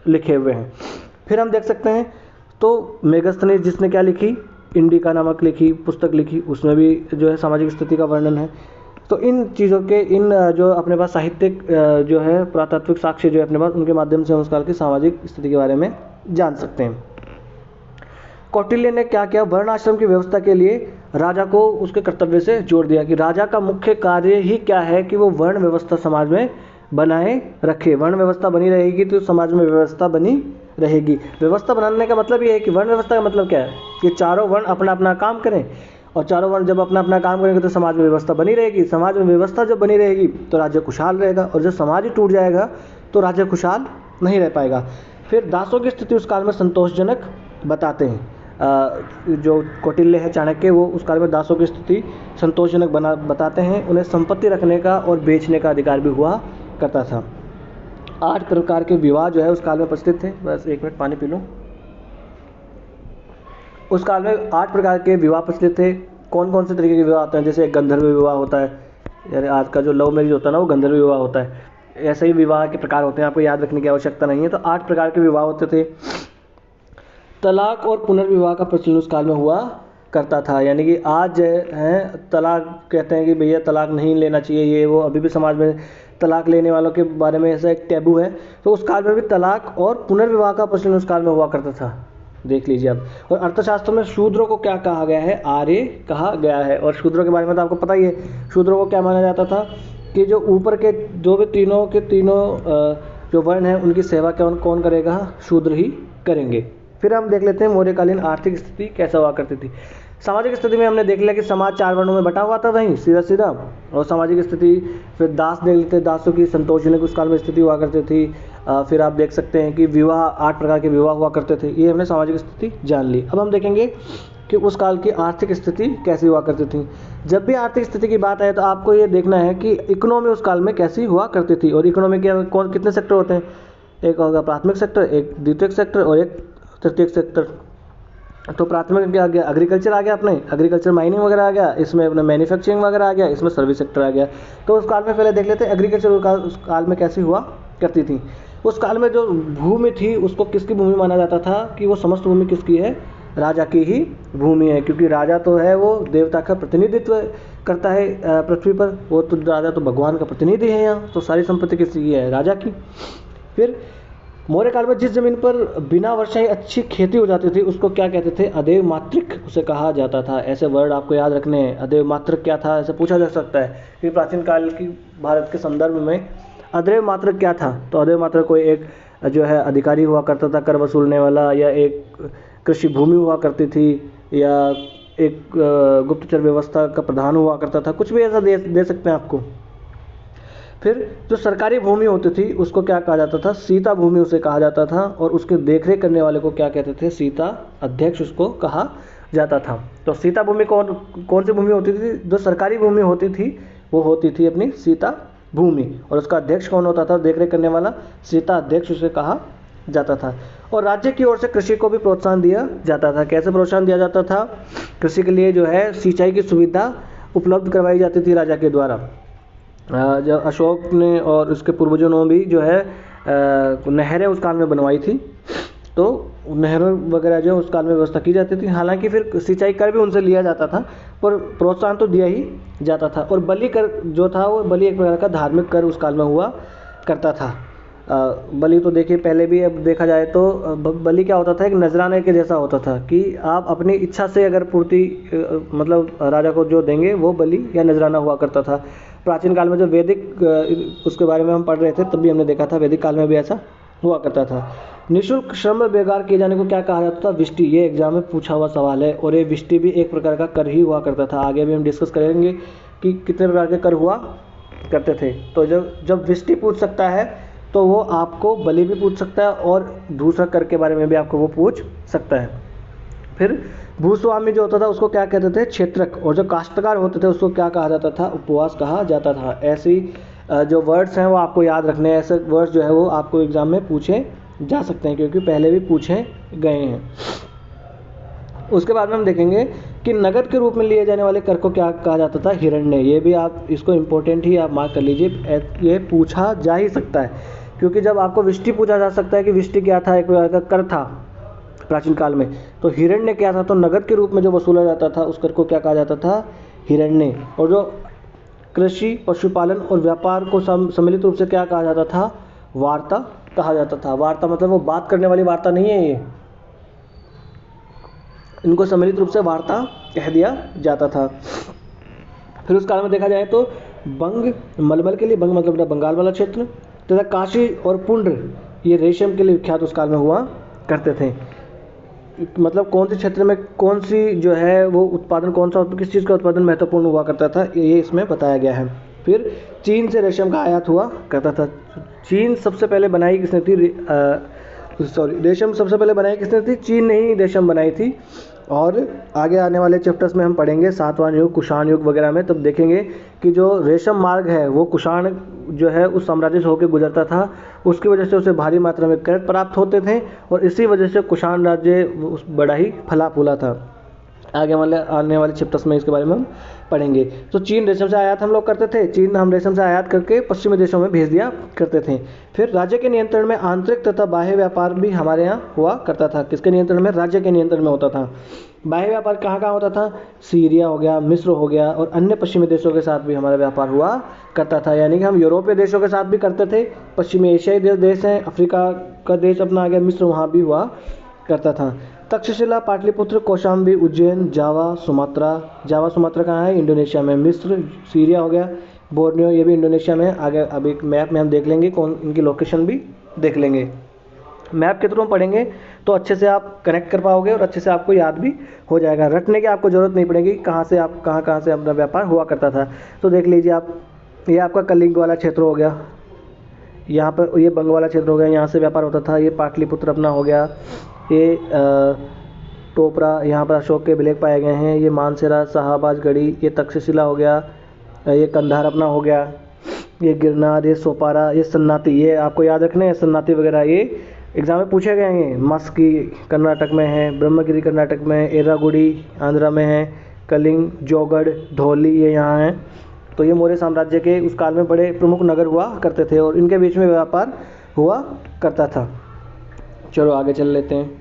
लिखे हुए हैं। फिर हम देख सकते हैं तो मेगस्थनीज जिसने क्या लिखी? इंडिका नामक लिखी पुस्तक लिखी, उसमें भी जो है सामाजिक स्थिति का वर्णन है। तो इन चीज़ों के इन जो अपने पास साहित्यिक जो है पुरातात्विक साक्ष्य जो है अपने पास, उनके माध्यम से हम उस काल की सामाजिक स्थिति के बारे में जान सकते हैं। कौटिल्य ने क्या किया? वर्ण आश्रम की व्यवस्था के लिए राजा को उसके कर्तव्य से जोड़ दिया कि राजा का मुख्य कार्य ही क्या है कि वो वर्ण व्यवस्था समाज में बनाए रखे। वर्ण व्यवस्था बनी रहेगी तो समाज में व्यवस्था बनी रहेगी। व्यवस्था बनाने का मतलब ये है कि वर्ण व्यवस्था का मतलब क्या है कि चारों वर्ण अपना अपना काम करें, और चारों वर्ण जब अपना अपना काम करेंगे तो समाज में व्यवस्था बनी रहेगी। समाज में व्यवस्था जब बनी रहेगी तो राज्य खुशहाल रहेगा, और जब समाज ही टूट जाएगा तो राज्य खुशहाल नहीं रह पाएगा। फिर दासों की स्थिति उस काल में संतोषजनक बताते हैं। जो कौटिल्य है चाणक्य, वो उस काल में दासों की स्थिति संतोषजनक बताते हैं। उन्हें संपत्ति रखने का और बेचने का अधिकार भी हुआ करता था। 8 प्रकार के विवाह जो है उस काल में प्रचलित थे। बस 1 मिनट पानी पी लूँ। उस काल में 8 प्रकार के विवाह प्रचलित थे। कौन कौन से तरीके के विवाह होते हैं? जैसे गंधर्व विवाह होता है, यानी आज का जो लव मैरिज होता है ना, वो गंधर्व विवाह होता है। ऐसे ही विवाह के प्रकार होते हैं, आपको याद रखने की आवश्यकता नहीं है। तो 8 प्रकार के विवाह होते थे। तलाक और पुनर्विवाह का प्रचलन उस काल में हुआ करता था। यानी कि आज है तलाक कहते हैं कि भैया तलाक नहीं लेना चाहिए, ये वो, अभी भी समाज में तलाक लेने वालों के बारे में ऐसा एक टैबू है। तो उस काल में भी तलाक और पुनर्विवाह का प्रचलन उस काल में हुआ करता था। देख लीजिए आप। और अर्थशास्त्र में शूद्रों को क्या कहा गया है? आर्य कहा गया है। और शूद्रों के बारे में तो आपको पता ही है, शूद्रों को क्या माना जाता था कि जो ऊपर के जो भी तीनों के तीनों जो वर्ण हैं उनकी सेवा कौन करेगा? शूद्र ही करेंगे। फिर हम देख लेते हैं मौर्यकालीन आर्थिक स्थिति कैसा हुआ करती थी। सामाजिक स्थिति में हमने देख लिया कि समाज 4 वर्णों में बटा हुआ था वहीं सीधा। और सामाजिक स्थिति फिर दास देख लेते हैं, दासों की संतोषजनक उस काल में स्थिति हुआ करती थी। फिर आप देख सकते हैं कि विवाह 8 प्रकार के विवाह हुआ करते थे। ये हमने सामाजिक स्थिति जान ली। अब हम देखेंगे कि उस काल की आर्थिक स्थिति कैसी हुआ करती थी। जब भी आर्थिक स्थिति की बात आए तो आपको ये देखना है कि इकोनॉमी उस काल में कैसी हुआ करती थी। और इकोनॉमी के कितने सेक्टर होते हैं? एक होगा प्राथमिक सेक्टर, एक द्वितीयक सेक्टर और एक तृतीयक सेक्टर। तो प्राथमिक क्या आ गया? एग्रीकल्चर आ गया, अपने एग्रीकल्चर माइनिंग वगैरह आ गया, इसमें अपने मैन्युफैक्चरिंग वगैरह आ गया, इसमें सर्विस सेक्टर आ गया। तो उस काल में पहले देख लेते हैं एग्रीकल्चर उस काल में कैसी हुआ करती थी। उस काल में जो भूमि थी उसको किसकी भूमि माना जाता था कि वो समस्त भूमि किसकी है? राजा की ही भूमि है, क्योंकि राजा तो है वो देवता का प्रतिनिधित्व करता है पृथ्वी पर। वो तो राजा तो भगवान का प्रतिनिधि है यहाँ, तो सारी संपत्ति किसकी है? राजा की। फिर मौर्य काल में जिस जमीन पर बिना वर्षा ही अच्छी खेती हो जाती थी उसको क्या कहते थे? अदेव मातृक उसे कहा जाता था। ऐसे वर्ड आपको याद रखने हैं। अदेव मातृक क्या था, ऐसे पूछा जा सकता है कि प्राचीन काल की भारत के संदर्भ में अदेव मातृक क्या था? तो अदेव मातृक कोई एक जो है अधिकारी हुआ करता था कर वसूलने वाला, या एक कृषि भूमि हुआ करती थी, या एक गुप्तचर व्यवस्था का प्रधान हुआ करता था। कुछ भी ऐसा दे सकते हैं आपको। फिर जो सरकारी भूमि होती थी उसको क्या कहा जाता था? सीता भूमि उसे कहा जाता था। और उसके देखरेख करने वाले को क्या कहते थे? सीता अध्यक्ष उसको कहा जाता था। तो सीता भूमि कौन सी भूमि होती थी? जो सरकारी भूमि होती थी वो होती थी अपनी सीता भूमि। और उसका अध्यक्ष कौन होता था? देखरेख करने वाला सीता अध्यक्ष उसे कहा जाता था। और राज्य की ओर से कृषि को भी प्रोत्साहन दिया जाता था। कैसे प्रोत्साहन दिया जाता था? कृषि के लिए जो है सिंचाई की सुविधा उपलब्ध करवाई जाती थी राजा के द्वारा। जब अशोक ने और उसके पूर्वजों ने भी जो है नहरें उस काल में बनवाई थी, तो नहरों वगैरह जो उस काल में व्यवस्था की जाती थी। हालांकि फिर सिंचाई कर भी उनसे लिया जाता था, पर प्रोत्साहन तो दिया ही जाता था। और बलि कर जो था वो बलि एक प्रकार का धार्मिक कर उस काल में हुआ करता था। बलि तो देखिए पहले भी, अब देखा जाए तो बलि क्या होता था? एक नजराने के जैसा होता था कि आप अपनी इच्छा से अगर पूर्ति मतलब राजा को जो देंगे वो बलि या नजराना हुआ करता था। प्राचीन काल में जो वैदिक उसके बारे में हम पढ़ रहे थे तब भी हमने देखा था वैदिक काल में भी ऐसा हुआ करता था। निःशुल्क श्रम में बेकार किए जाने को क्या कहा जाता था? विष्टि। ये एग्जाम में पूछा हुआ सवाल है और ये विष्टि भी एक प्रकार का कर ही हुआ करता था। आगे भी हम डिस्कस करेंगे कि कितने प्रकार के कर हुआ करते थे। तो जब जब विष्टि पूछ सकता है तो वो आपको बलि भी पूछ सकता है और दूसरा कर के बारे में भी आपको वो पूछ सकता है। फिर भूस्वामी जो होता था उसको क्या कहते थे? क्षेत्रक। और जो काश्तकार होते थे उसको क्या कहा जाता था? उपवास कहा जाता था। ऐसी जो वर्ड्स हैं वो आपको याद रखने हैं। ऐसे वर्ड्स जो है वो आपको एग्जाम में पूछे जा सकते हैं क्योंकि पहले भी पूछे गए हैं। उसके बाद में हम देखेंगे कि नगद के रूप में लिए जाने वाले कर को क्या कहा जाता था? हिरण्य। ये भी आप इसको इम्पोर्टेंट ही आप मार्क कर लीजिए, ये पूछा जा ही सकता है क्योंकि जब आपको विष्टि पूछा जा सकता है कि विष्टि क्या था, एक प्रकार का कर था प्राचीन काल में, तो हिरण्य क्या था? तो नगद के रूप में जो वसूला जाता था उस कर को क्या कहा जाता था? हिरण्य। और जो कृषि, पशुपालन और व्यापार को सम्मिलित रूप से क्या कहा जाता था? वार्ता कहा जाता था। वार्ता मतलब वो बात करने वाली वार्ता नहीं है, ये इनको सम्मिलित रूप से वार्ता कह दिया जाता था। फिर उस काल में देखा जाए तो बंग मलमल के लिए, बंग मतलब बंगाल वाला क्षेत्र, तथा काशी और पुंड्र ये रेशम के लिए विख्यात उस काल में हुआ करते थे। मतलब कौन से क्षेत्र में कौन सी जो है वो उत्पादन, कौन सा किस चीज़ का उत्पादन महत्वपूर्ण हुआ करता था, ये इसमें बताया गया है। फिर चीन से रेशम का आयात हुआ करता था। चीन सबसे पहले बनाई किसने थी? रेशम सबसे पहले बनाई किसने थी? चीन ने ही रेशम बनाई थी। और आगे आने वाले चैप्टर्स में हम पढ़ेंगे सातवां युग, कुषाण युग वगैरह में, तब देखेंगे कि जो रेशम मार्ग है वो कुषाण जो है उस साम्राज्य से होकर गुजरता था। उसकी वजह से उसे भारी मात्रा में कर प्राप्त होते थे और इसी वजह से कुषाण राज्य बड़ा ही फला फूला था। आगे वाले आने वाले चैप्टर्स में इसके बारे में हम पढ़ेंगे। तो चीन रेशम से आयात हम लोग करते थे, चीन हम रेशम से आयात करके पश्चिमी देशों में भेज दिया करते थे। फिर राज्य के नियंत्रण में आंतरिक तथा बाह्य व्यापार भी हमारे यहाँ हुआ करता था। किसके नियंत्रण में? राज्य के नियंत्रण में होता था। बाह्य व्यापार कहाँ कहाँ होता था? सीरिया हो गया, मिस्र हो गया और अन्य पश्चिमी देशों के साथ भी हमारा व्यापार हुआ करता था। यानी कि हम यूरोपीय देशों के साथ भी करते थे, पश्चिमी एशियाई देश हैं, अफ्रीका का देश अपना आ गया मिस्र, वहाँ भी हुआ करता था। तक्षशिला, पाटलिपुत्र, कौशाम्बी, उज्जैन, जावा, सुमात्रा। जावा सुमात्रा कहाँ है? इंडोनेशिया में। मिस्र, सीरिया हो गया, बोर्नियो ये भी इंडोनेशिया में। आगे अभी मैप में हम देख लेंगे, कौन इनकी लोकेशन भी देख लेंगे। मैप के थ्रू हम पढ़ेंगे तो अच्छे से आप कनेक्ट कर पाओगे और अच्छे से आपको याद भी हो जाएगा। रटने की आपको ज़रूरत नहीं पड़ेगी कहाँ से आप कहाँ से अपना व्यापार हुआ करता था। तो देख लीजिए आप, ये आपका कलिंग वाला क्षेत्र हो गया, यहाँ पर ये बंग वाला क्षेत्र हो गया, यहाँ से व्यापार होता था। ये पाटलिपुत्र अपना हो गया, ये टोपरा, यहाँ पर अशोक के अभिलेख पाए गए हैं। ये मानसेरा, शाहबाज गढ़ी, ये तक्षशिला हो गया, ये कंधार अपना हो गया, ये गिरनार, ये सोपारा, ये सन्नाटी, ये आपको याद रखने हैं सन्नाटी वगैरह, ये एग्जाम में पूछे गए हैं। मस्की कर्नाटक में है, ब्रह्मगिरी कर्नाटक में है, एरागुड़ी आंध्रा में है, कलिंग, जोगढ़, धौली ये यहाँ है। तो ये मौर्य साम्राज्य के उस काल में बड़े प्रमुख नगर हुआ करते थे और इनके बीच में व्यापार हुआ करता था। चलो आगे चल लेते हैं।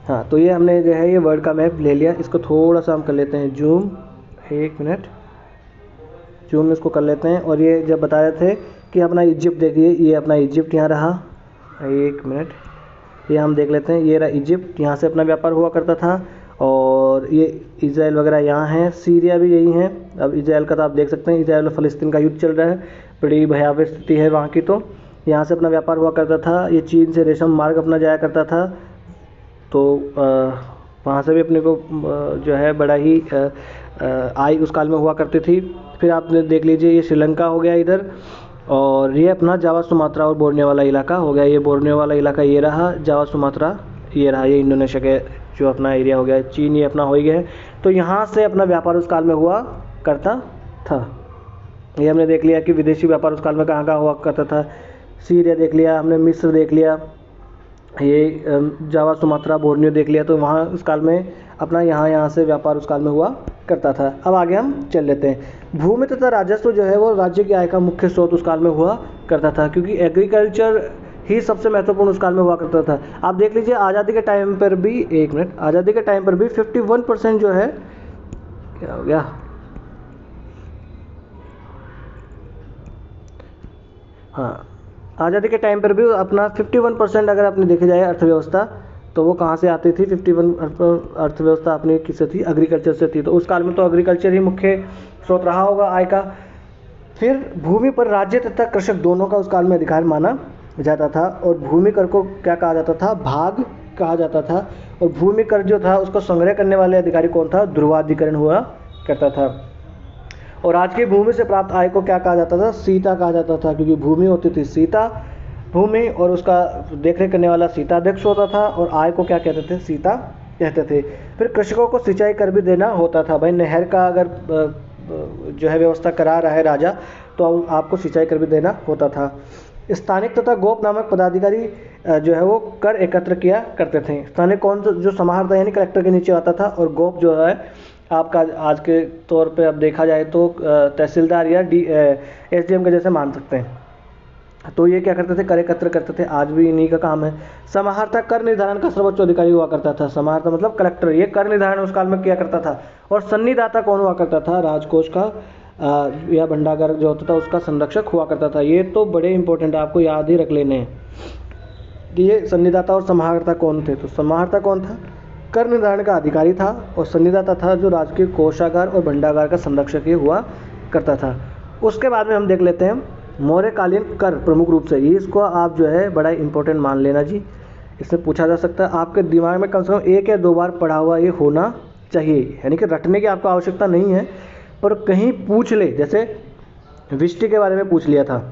हाँ, तो ये हमने जो है ये वर्ल्ड का मैप ले लिया। इसको थोड़ा सा हम कर लेते हैं जूम, एक मिनट, जूम इसको कर लेते हैं। और ये जब बता रहे थे कि अपना इजिप्ट देखिए, ये अपना इजिप्ट यहाँ रहा, एक मिनट, ये हम देख लेते हैं, ये रहा इजिप्ट, यहाँ से अपना व्यापार हुआ करता था। और ये इजराइल वगैरह यहाँ है, सीरिया भी यही है। अब इजराइल का तो आप देख सकते हैं, इजराइल और फ़लस्तीन का युद्ध चल रहा है, बड़ी भयावह स्थिति है वहाँ की। तो यहाँ से अपना व्यापार हुआ करता था। ये चीन से रेशम मार्ग अपना जाया करता था, तो वहाँ से भी अपने को जो है बड़ा ही आय उस काल में हुआ करती थी। फिर आपने देख लीजिए, ये श्रीलंका हो गया इधर, और ये अपना जावा, सुमात्रा और बोर्नियो वाला इलाका हो गया। ये बोर्नियो वाला इलाका ये रहा, जावा, सुमात्रा ये रहा, ये इंडोनेशिया के जो अपना एरिया हो गया। चीन ये अपना हो ही गया है। तो यहाँ से अपना व्यापार उस काल में हुआ करता था। ये हमने देख लिया कि विदेशी व्यापार उस काल में कहाँ कहाँ हुआ करता था। सीरिया देख लिया हमने, मिस्र देख लिया, ये जावा, सुमात्रा, बोर्नियो देख लिया। तो वहाँ उस काल में अपना यहाँ से व्यापार उस काल में हुआ करता था। अब आगे हम चल लेते हैं। भूमि तथा राजस्व जो है वो राज्य की आय का मुख्य स्रोत उस काल में हुआ करता था, क्योंकि एग्रीकल्चर ही सबसे महत्वपूर्ण उस काल में हुआ करता था। आप देख लीजिए आज़ादी के टाइम पर भी, एक मिनट, आज़ादी के टाइम पर भी 51% जो है, क्या हो गया, हाँ, आज़ादी के टाइम पर भी अपना 51% अगर आपने देखा जाए अर्थव्यवस्था, तो वो कहाँ से आती थी? 51% अर्थव्यवस्था अपनी किससे थी? एग्रीकल्चर से थी। तो उस काल में तो एग्रीकल्चर ही मुख्य स्रोत रहा होगा आय का। फिर भूमि पर राज्य तथा कृषक दोनों का उस काल में अधिकार माना जाता था। और भूमि कर को क्या कहा जाता था? भाग कहा जाता था। और भूमि कर जो था उसको संग्रह करने वाले अधिकारी कौन था? ध्रुवाधिकरण हुआ करता था। और आज की भूमि से प्राप्त आय को क्या कहा जाता था? सीता कहा जाता था, क्योंकि भूमि होती थी सीता भूमि, और उसका देखरेख करने वाला सीताध्यक्ष होता था, और आय को क्या कहते थे? सीता कहते थे। फिर कृषकों को सिंचाई कर भी देना होता था। भाई नहर का अगर जो है व्यवस्था करा रहा है राजा, तो आपको सिंचाई कर भी देना होता था। स्थानिक तथा गोप नामक पदाधिकारी जो है वो कर एकत्र किया करते थे। स्थानिक कौन जो समाहर्ता यानी कलेक्टर के नीचे आता था, और गोप जो है आपका आज के तौर पे अब देखा जाए तो तहसीलदार या SDM के जैसे मान सकते हैं। तो ये क्या करते थे? कर एकत्र करते थे। आज भी इन्हीं का काम है। समाहर्ता कर निर्धारण का सर्वोच्च अधिकारी हुआ करता था। समाहर्ता मतलब कलेक्टर, ये कर निर्धारण उस काल में किया करता था। और सन्निदाता कौन हुआ करता था? राजकोष का या भंडागार जो होता था उसका संरक्षक हुआ करता था। ये तो बड़े इंपॉर्टेंट, आपको याद ही रख लेने हैं कि ये सन्निदाता और समाहर्ता कौन थे। तो समाहर्ता कौन था? कर निर्धारण का अधिकारी था। और सन्निदाता था जो राजकीय कोषागार और भंडागार का संरक्षक ये हुआ करता था। उसके बाद में हम देख लेते हैं मौर्यकालीन कर। प्रमुख रूप से ये इसको आप जो है बड़ा इंपॉर्टेंट मान लेना जी, इससे पूछा जा सकता है। आपके दिमाग में कम से कम 1 या 2 बार पढ़ा हुआ ये होना चाहिए, यानी कि रटने की आपको आवश्यकता नहीं है, पर कहीं पूछ ले। जैसे विष्टि के बारे में पूछ लिया था,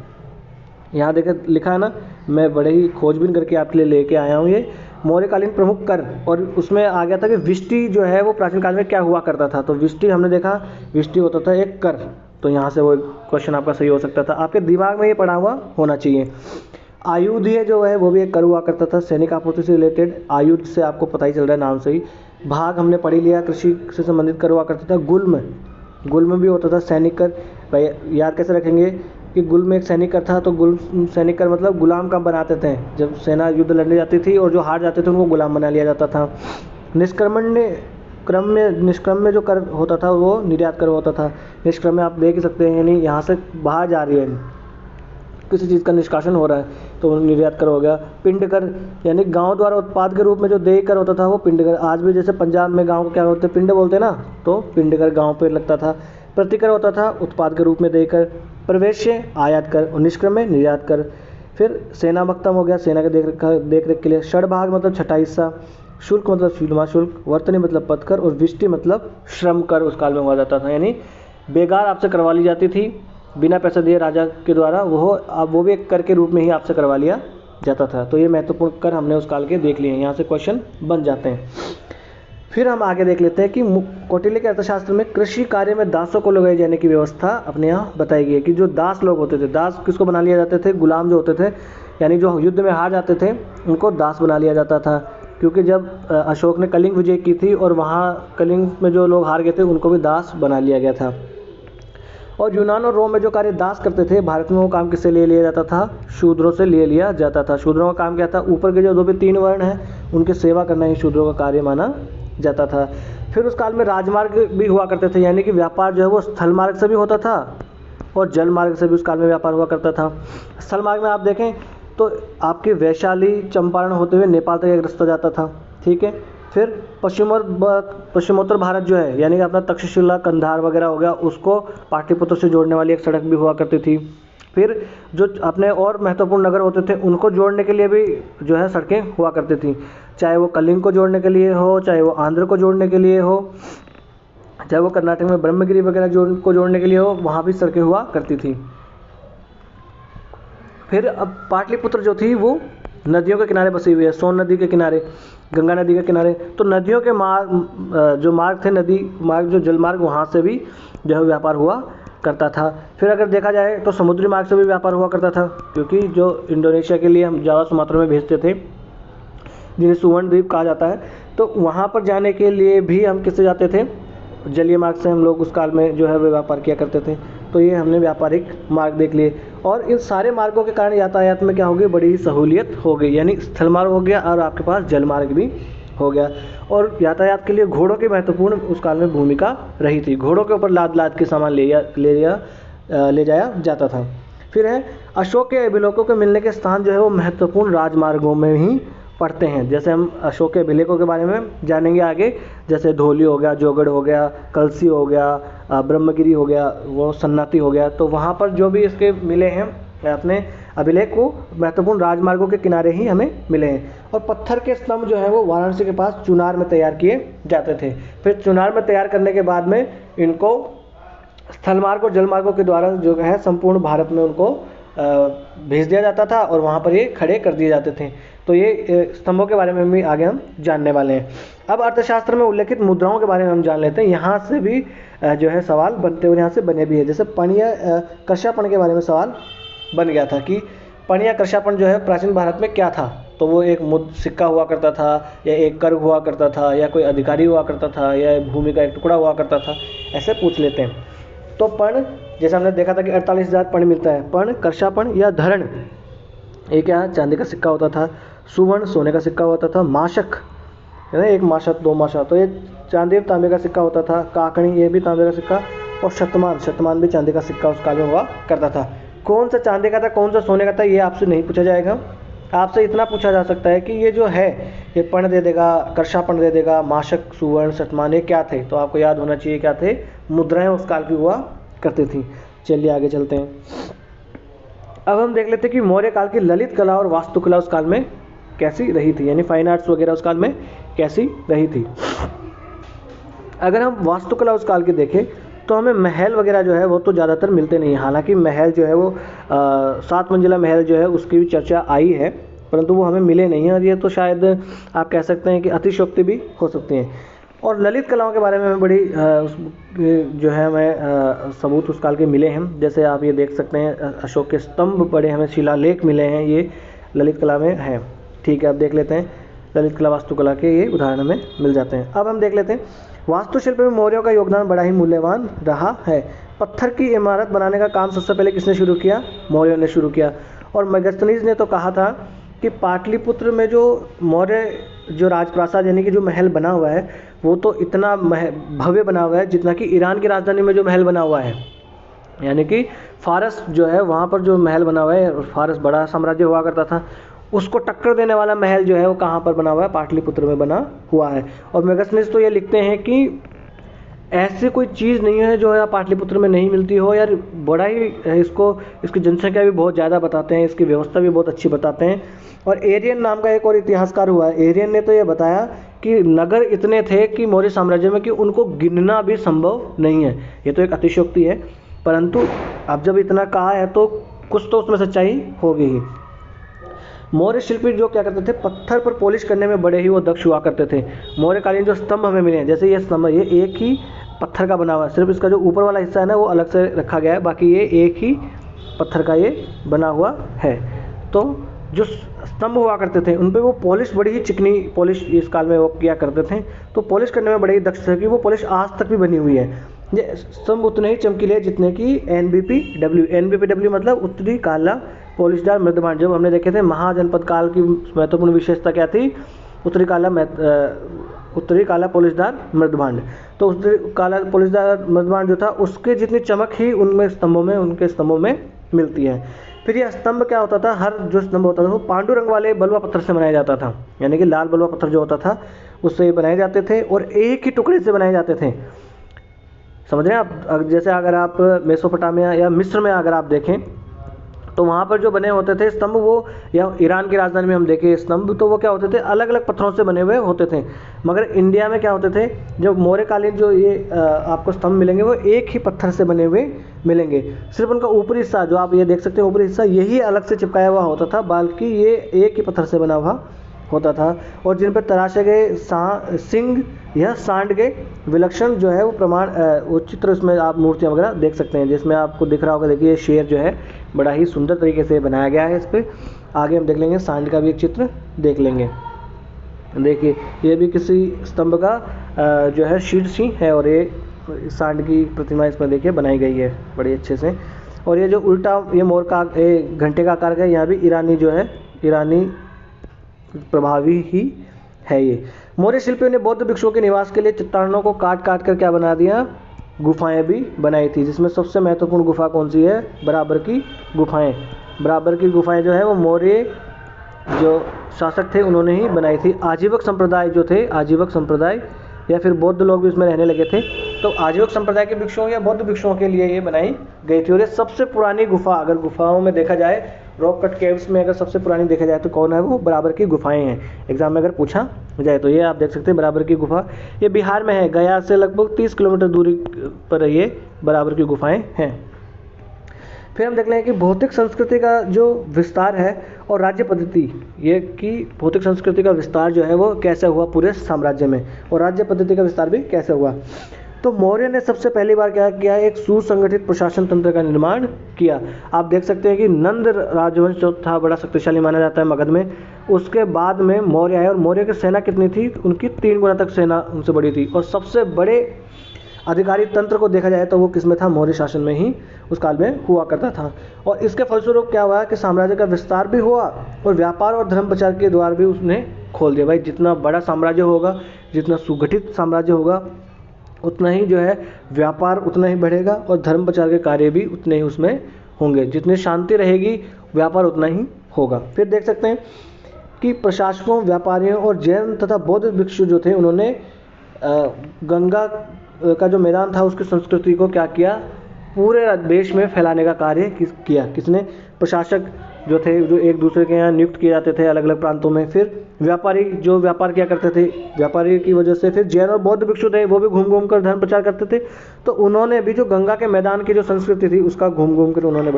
यहाँ देखे लिखा है ना, मैं बड़े ही खोजबीन करके आपके लिए लेके आया हूँ ये मौर्यकालीन प्रमुख कर। और उसमें आ गया था कि विष्टि जो है वो प्राचीन काल में क्या हुआ करता था। तो विष्टि हमने देखा, विष्टि होता था एक कर। तो यहाँ से वो क्वेश्चन आपका सही हो सकता था, आपके दिमाग में ये पड़ा हुआ होना चाहिए। आयुधीय जो है वो भी एक कर हुआ करता था, सैनिक आपूर्ति से रिलेटेड। आयुध से आपको पता ही चल रहा है नाम से ही। भाग हमने पढ़ ही लिया, कृषि से संबंधित कर हुआ करता था। गुल्म, गुल्म भी होता था सैनिक कर। भाई याद कैसे रखेंगे कि गुल्म एक सैनिक कर था। तो गुल्म सैनिक कर मतलब गुलाम कब बनाते थे? जब सेना युद्ध लड़ने जाती थी और जो हार जाते थे उनको गुलाम बना लिया जाता था। निष्क्रम में जो कर होता था वो निर्यात कर होता था। निष्क्रम में आप देख ही सकते हैं, यानी यहाँ से बाहर जा रही है, किसी चीज़ का निष्कासन हो रहा है, तो वो निर्यात कर हो गया। पिंड कर यानी गांव द्वारा उत्पाद के रूप में जो देय कर होता था वो पिंड कर। आज भी जैसे पंजाब में गांव को क्या बोलते हैं? पिंड बोलते हैं ना, तो पिंड कर गाँव पे लगता था। प्रतिकर होता था उत्पाद के रूप में देय कर। प्रवेश आयात कर, और निष्क्रम में निर्यात कर। फिर सेना भक्तम हो गया, सेना के देख रेख के लिए। षडभाग मतलब छठा हिस्सा। शुल्क मतलब सीमा शुल्क। वर्तनी मतलब पथकर। और विष्टि मतलब श्रम कर उस काल में हुआ जाता था, यानी बेगार आपसे करवा ली जाती थी बिना पैसा दिए राजा के द्वारा, वो भी एक कर के रूप में ही आपसे करवा लिया जाता था। तो ये महत्वपूर्ण कर हमने उस काल के देख लिए हैं, यहाँ से क्वेश्चन बन जाते हैं। फिर हम आगे देख लेते हैं कि कौटिल्य के अर्थशास्त्र में कृषि कार्य में दासों को लगाए जाने की व्यवस्था अपने यहाँ बताई गई है। कि जो दास लोग होते थे, दास किसको बना लिया जाते थे? गुलाम जो होते थे, यानी जो युद्ध में हार जाते थे उनको दास बना लिया जाता था। क्योंकि जब अशोक ने कलिंग विजय की थी और वहाँ कलिंग में जो लोग हार गए थे उनको भी दास बना लिया गया था। और यूनान और रोम में जो कार्य दास करते थे, भारत में वो काम किससे ले लिया जाता था? शूद्रों से ले लिया जाता था। शूद्रों का काम क्या था? ऊपर के जो 3 वर्ण हैं उनकी सेवा करना ही शूद्रों का कार्य माना जाता था। फिर उस काल में राजमार्ग भी हुआ करते थे, यानी कि व्यापार जो है वो स्थल मार्ग से भी होता था और जल मार्ग से भी उस काल में व्यापार हुआ करता था। स्थल मार्ग में आप देखें तो आपकी वैशाली चंपारण होते हुए नेपाल तक एक रास्ता जाता था, ठीक है। फिर पश्चिमोत्तर भारत जो है, यानी कि अपना तक्षशिला कंधार वगैरह हो गया, उसको पाटलिपुत्र से जोड़ने वाली एक सड़क भी हुआ करती थी। फिर जो अपने और महत्वपूर्ण नगर होते थे उनको जोड़ने के लिए भी जो है सड़कें हुआ करती थी, चाहे वो कलिंग को जोड़ने के लिए हो, चाहे वो आंध्र को जोड़ने के लिए हो, चाहे वो कर्नाटक में ब्रह्मगिरी वगैरह को जोड़ने के लिए हो, वहाँ भी सड़कें हुआ करती थी। फिर अब पाटलिपुत्र जो थी वो नदियों के किनारे बसी हुई है, सोन नदी के किनारे, गंगा नदी के किनारे। तो नदियों के जो मार्ग थे, नदी मार्ग जो जल मार्ग, वहाँ से भी जो है व्यापार हुआ करता था। फिर अगर देखा जाए तो समुद्री मार्ग से भी व्यापार हुआ करता था, क्योंकि जो इंडोनेशिया के लिए हम जावा सुमात्रा में भेजते थे जिन्हें सुवर्ण द्वीप कहा जाता है, तो वहाँ पर जाने के लिए भी हम किससे जाते थे? जलीय मार्ग से हम लोग उस काल में जो है वे व्यापार किया करते थे। तो ये हमने व्यापारिक मार्ग देख लिए। और इन सारे मार्गों के कारण यातायात में क्या हो गई? बड़ी ही सहूलियत हो गई, यानी स्थल मार्ग हो गया और आपके पास जल मार्ग भी हो गया। और यातायात के लिए घोड़ों की महत्वपूर्ण उस काल में भूमिका रही थी। घोड़ों के ऊपर लाद लाद के सामान ले जाया जाता था। फिर है अशोक के अभिलेखों के मिलने के स्थान जो है वो महत्वपूर्ण राजमार्गों में ही पढ़ते हैं। जैसे हम अशोक के अभिलेखों के बारे में जानेंगे आगे, जैसे धौली हो गया, जोगढ़ हो गया, कलसी हो गया, ब्रह्मगिरी हो गया, वो सन्नाती हो गया। तो वहाँ पर जो भी इसके मिले हैं अपने अभिलेख को महत्वपूर्ण राजमार्गों के किनारे ही हमें मिले हैं। और पत्थर के स्तंभ जो है वो वाराणसी के पास चुनार में तैयार किए जाते थे। फिर चुनार में तैयार करने के बाद में इनको स्थल मार्ग और जल मार्गों के द्वारा जो है संपूर्ण भारत में उनको भेज दिया जाता था और वहाँ पर ये खड़े कर दिए जाते थे। तो ये स्तंभों के बारे में भी आगे हम जानने वाले हैं। अब अर्थशास्त्र में उल्लेखित मुद्राओं के बारे में हम जान लेते हैं। यहाँ से भी जो है सवाल बनते हुए यहाँ से बने भी है। जैसे पणिया कर्षापण के बारे में सवाल बन गया था कि पणिया कर्षापण जो है प्राचीन भारत में क्या था। तो वो एक सिक्का हुआ करता था, या एक कर हुआ करता था, या कोई अधिकारी हुआ करता था, या भूमि का एक टुकड़ा हुआ करता था, ऐसे पूछ लेते हैं। तो पण, जैसे हमने देखा था कि 48,000 पण मिलता है। पण, कर्षापण या धरण, ये क्या चांदी का सिक्का होता था। सुवर्ण, सोने का सिक्का होता था। माशक है ना, एक माशक, दो माशक, तो ये चांदी और तांबे का सिक्का होता था। काकणी, ये भी तांबे का सिक्का। और शतमान, शतमान भी चांदी का सिक्का उस काल में हुआ करता था। कौन सा चांदी का था, कौन सा सोने का था, ये आपसे नहीं पूछा जाएगा। आपसे इतना पूछा जा सकता है कि ये जो है, ये पण दे देगा, कर्षापण दे देगा, माशक, सुवर्ण, शतमान, ये क्या थे। तो आपको याद होना चाहिए क्या थे, मुद्राएं उस काल की हुआ करती थी। चलिए आगे चलते हैं। अब हम देख लेते हैं कि मौर्य काल की ललित कला और वास्तुकला उस काल में कैसी रही थी, यानी फाइन आर्ट्स वगैरह उस काल में कैसी रही थी। अगर हम वास्तुकला उस काल की देखें तो हमें महल वगैरह जो है वो तो ज़्यादातर मिलते नहीं। हालांकि महल जो है वो 7 मंजिला महल जो है उसकी भी चर्चा आई है, परंतु वो हमें मिले नहीं हैं। और ये तो शायद आप कह सकते हैं कि अतिशयोक्ति भी हो सकती हैं। और ललित कलाओं के बारे में हमें बड़ी जो है हमें सबूत उस काल के मिले हैं। जैसे आप ये देख सकते हैं, अशोक के स्तंभ बड़े हमें शिलालेख मिले हैं, ये ललित कला में हैं। ठीक है, अब देख लेते हैं ललित कला वास्तुकला के ये उदाहरण हमें मिल जाते हैं। अब हम देख लेते हैं वास्तुशिल्प में मौर्यों का योगदान बड़ा ही मूल्यवान रहा है। पत्थर की इमारत बनाने का काम सबसे पहले किसने शुरू किया, मौर्यों ने शुरू किया। और मेगास्थनीज ने तो कहा था कि पाटलिपुत्र में जो मौर्य जो राजप्रासाद यानी कि जो महल बना हुआ है वो तो इतना भव्य बना हुआ है जितना कि ईरान की राजधानी में जो महल बना हुआ है, यानी कि फारस जो है वहाँ पर जो महल बना हुआ है, फारस बड़ा साम्राज्य हुआ करता था, उसको टक्कर देने वाला महल जो है वो कहाँ पर बना हुआ है, पाटलिपुत्र में बना हुआ है। और मेगास्थनीज तो ये लिखते हैं कि ऐसी कोई चीज़ नहीं है जो है पाटलिपुत्र में नहीं मिलती हो। यार बड़ा ही इसकी जनसंख्या भी बहुत ज़्यादा बताते हैं, इसकी व्यवस्था भी बहुत अच्छी बताते हैं। और एरियन नाम का एक और इतिहासकार हुआ है, एरियन ने तो ये बताया कि नगर इतने थे कि मौर्य साम्राज्य में कि उनको गिनना भी संभव नहीं है। ये तो एक अतिशयोक्ति है, परंतु अब जब इतना कहा है तो कुछ तो उसमें सच्चाई होगी ही। मौर्य शिल्पी जो क्या करते थे, पत्थर पर पॉलिश करने में बड़े ही वो दक्ष हुआ करते थे। मौर्यकालीन जो स्तंभ हमें मिले हैं, जैसे ये स्तंभ, ये एक ही पत्थर का बना हुआ है, सिर्फ इसका जो ऊपर वाला हिस्सा है ना वो अलग से रखा गया है, बाकी ये एक ही पत्थर का ये बना हुआ है। तो जो स्तंभ हुआ करते थे उन पर वो पॉलिश, बड़ी ही चिकनी पॉलिश इस काल में वो किया करते थे। तो पॉलिश करने में बड़े ही दक्ष थे कि वो पॉलिश आज तक भी बनी हुई है। ये स्तंभ उतने ही चमकीले जितने कि NBPW मतलब उत्तरी काला पॉलिशदार मृदभांड। जब हमने देखे थे महाजनपद काल की महत्वपूर्ण विशेषता क्या थी, उत्तरी काला पॉलिशदार मृदभांड। तो उत्तरी काला पॉलिशदार मृदभांड जो था उसके जितनी चमक ही उनके स्तंभों में मिलती है। फिर यह स्तंभ क्या होता था, हर जो स्तंभ होता था वो पांडु रंग वाले बलुआ पत्थर से बनाया जाता था, यानी कि लाल बलुआ पत्थर जो होता था उससे बनाए जाते थे और एक ही टुकड़े से बनाए जाते थे। समझ रहे हैं आप। जैसे अगर आप मेसोपोटामिया या मिस्र में अगर आप देखें तो वहाँ पर जो बने होते थे स्तंभ, वो या ईरान की राजधानी में हम देखें स्तंभ, तो वो क्या होते थे, अलग अलग पत्थरों से बने हुए होते थे। मगर इंडिया में क्या होते थे, जो मौर्यकालीन जो ये आपको स्तंभ मिलेंगे वो एक ही पत्थर से बने हुए मिलेंगे। सिर्फ उनका ऊपरी हिस्सा जो आप ये देख सकते हैं, ऊपरी हिस्सा यही अलग से चिपकाया हुआ होता था, बाकी ये एक ही पत्थर से बना हुआ होता था। और जिन पर तराशे गए सिंह या सांड के विलक्षण जो है वो प्रमाण, वो चित्र उसमें आप मूर्तियाँ वगैरह देख सकते हैं, जिसमें आपको दिख रहा होगा। देखिए शेर जो है बड़ा ही सुंदर तरीके से बनाया गया है इस पर। आगे हम देख लेंगे सांड का भी एक चित्र देख लेंगे। देखिए ये भी किसी स्तंभ का जो है शीर्ष ही है, और ये सांड की प्रतिमा इसमें देखिए बनाई गई है बड़े अच्छे से। और ये जो उल्टा ये मोर का घंटे का आकार का है, यहाँ भी ईरानी जो है, ईरानी प्रभावी ही है ये। मौर्य शिल्पियों ने बौद्ध भिक्षुओं के निवास के लिए चट्टानों को काट काट कर क्या बना दिया, गुफाएं भी बनाई थी, जिसमें सबसे महत्वपूर्ण गुफा कौन सी है, बराबर की गुफाएं। बराबर की गुफाएं जो है वो मौर्य जो शासक थे उन्होंने ही बनाई थी। आजीवक संप्रदाय जो थे, आजीवक संप्रदाय या फिर बौद्ध लोग भी उसमें रहने लगे थे, तो आजीविक संप्रदाय के भिक्षुओं या बौद्ध भिक्षुओं के लिए ये बनाई गई थी। और ये सबसे पुरानी गुफा, अगर गुफाओं में देखा जाए, रॉक कट केव्स में अगर सबसे पुरानी देखा जाए तो कौन है वो? बराबर की गुफाएं हैं। एग्जाम में अगर पूछा जाए तो ये आप देख सकते हैं बराबर की गुफा, ये बिहार में है, गया से लगभग 30 किलोमीटर दूरी पर ये बराबर की गुफाएं हैं। फिर हम देख लेंगे कि भौतिक संस्कृति का जो विस्तार है और राज्य पद्धति, ये कि भौतिक संस्कृति का विस्तार जो है वो कैसे हुआ पूरे साम्राज्य में, और राज्य पद्धति का विस्तार भी कैसे हुआ। तो मौर्य ने सबसे पहली बार क्या किया? एक सुसंगठित प्रशासन तंत्र का निर्माण किया। आप देख सकते हैं कि नंद राजवंश जो था बड़ा शक्तिशाली माना जाता है मगध में, उसके बाद में मौर्य आए, और मौर्य की सेना कितनी थी? उनकी 3 गुना तक सेना उनसे बड़ी थी। और सबसे बड़े अधिकारी तंत्र को देखा जाए तो वो किसमें था? मौर्य शासन में ही उस काल में हुआ करता था। और इसके फलस्वरूप क्या हुआ कि साम्राज्य का विस्तार भी हुआ और व्यापार और धर्म प्रचार के द्वार भी उसने खोल दिया। भाई जितना बड़ा साम्राज्य होगा, जितना सुगठित साम्राज्य होगा, उतना ही जो है व्यापार उतना ही बढ़ेगा और धर्म प्रचार के कार्य भी उतने ही उसमें होंगे। जितनी शांति रहेगी व्यापार उतना ही होगा। फिर देख सकते हैं कि प्रशासकों, व्यापारियों और जैन तथा बौद्ध भिक्षु जो थे, उन्होंने गंगा का जो मैदान था उसकी संस्कृति को क्या किया? पूरे देश में फैलाने का कार्य किया। किसने? प्रशासक जो थे, जो एक दूसरे के यहाँ नियुक्त किए जाते थे अलग अलग प्रांतों में। फिर व्यापारी जो व्यापार किया करते थे, व्यापारी की वजह से फिर जैन और बौद्ध भिक्षु थे, वो भी घूम घूम कर धर्म प्रचार करते थे। तो उन्होंने भी जो गंगा के मैदान की जो संस्कृति थी उसका घूम घूम कर उन्होंने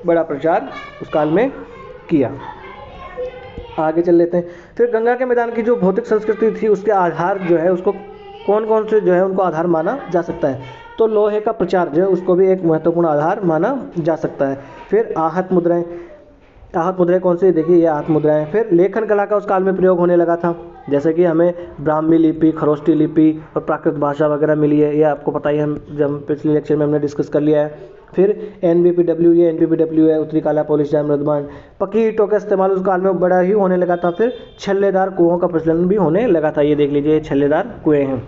बड़ा प्रचार उस काल में किया। आगे चल लेते हैं। फिर गंगा के मैदान की जो भौतिक संस्कृति थी उसके आधार जो है, उसको कौन कौन से जो है उनको आधार माना जा सकता है? तो लोहे का प्रचार जो है उसको भी एक महत्वपूर्ण आधार माना जा सकता है। फिर आहत मुद्राएं, आहत मुद्राएं कौन सी? देखिए ये आहत मुद्राएं। फिर लेखन कला का उस काल में प्रयोग होने लगा था, जैसे कि हमें ब्राह्मी लिपि, खरोष्टी लिपि और प्राकृत भाषा वगैरह मिली है, ये आपको पता ही है, हम जब पिछले लेक्चर में हमने डिस्कस कर लिया है। फिर NBPW, ये NBPW है, उत्तरी काला पॉलिश जाम मृदमान। पक्की ईंटों का इस्तेमाल उस काल में बड़ा ही होने लगा था। फिर छल्लेदार कुओं का प्रचलन भी होने लगा था, ये देख लीजिए छल्लेदार कुएं हैं।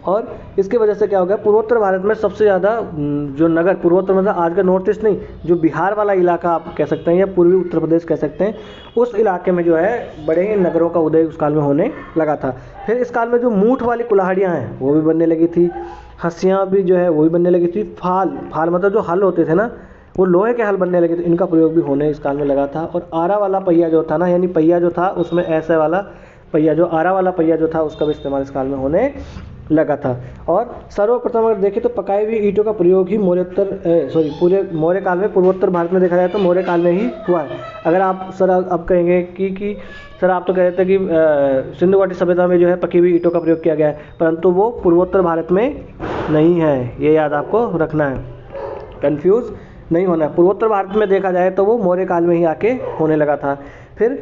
और इसकी वजह से क्या हो गया? पूर्वोत्तर भारत में सबसे ज़्यादा जो नगर, पूर्वोत्तर मतलब आज का नॉर्थ ईस्ट नहीं, जो बिहार वाला इलाका आप कह सकते हैं या पूर्वी उत्तर प्रदेश कह सकते हैं, उस इलाके में जो है बड़े ही नगरों का उदय उस काल में होने लगा था। फिर इस काल में जो मूठ वाली कुल्हाड़ियाँ हैं वो भी बनने लगी थी, हंसियाँ भी जो है वो भी बनने लगी थी, फाल मतलब जो हल होते थे ना, वो लोहे के हल बनने लगे थे, इनका प्रयोग भी होने इस काल में लगा था। और आरा वाला पहिया जो था ना, यानी पहिया जो था उसमें ऐसे वाला पहिया, जो आरा वाला पहिया जो था उसका भी इस्तेमाल इस काल में होने लगा था। और सर्वप्रथम अगर देखें तो पकाई हुई ईंटों का प्रयोग ही पूरे मौर्य काल में, पूर्वोत्तर भारत में देखा जाए तो मौर्य काल में ही हुआ है। अगर आप सर अब कहेंगे कि सर आप तो कह रहे थे कि सिंधु घाटी सभ्यता में जो है पकी हुई ईंटों का प्रयोग किया गया है, परंतु वो पूर्वोत्तर भारत में नहीं है, ये याद आपको रखना है, कंफ्यूज नहीं होना है। पूर्वोत्तर भारत में देखा जाए तो वो मौर्य काल में ही आके होने लगा था। फिर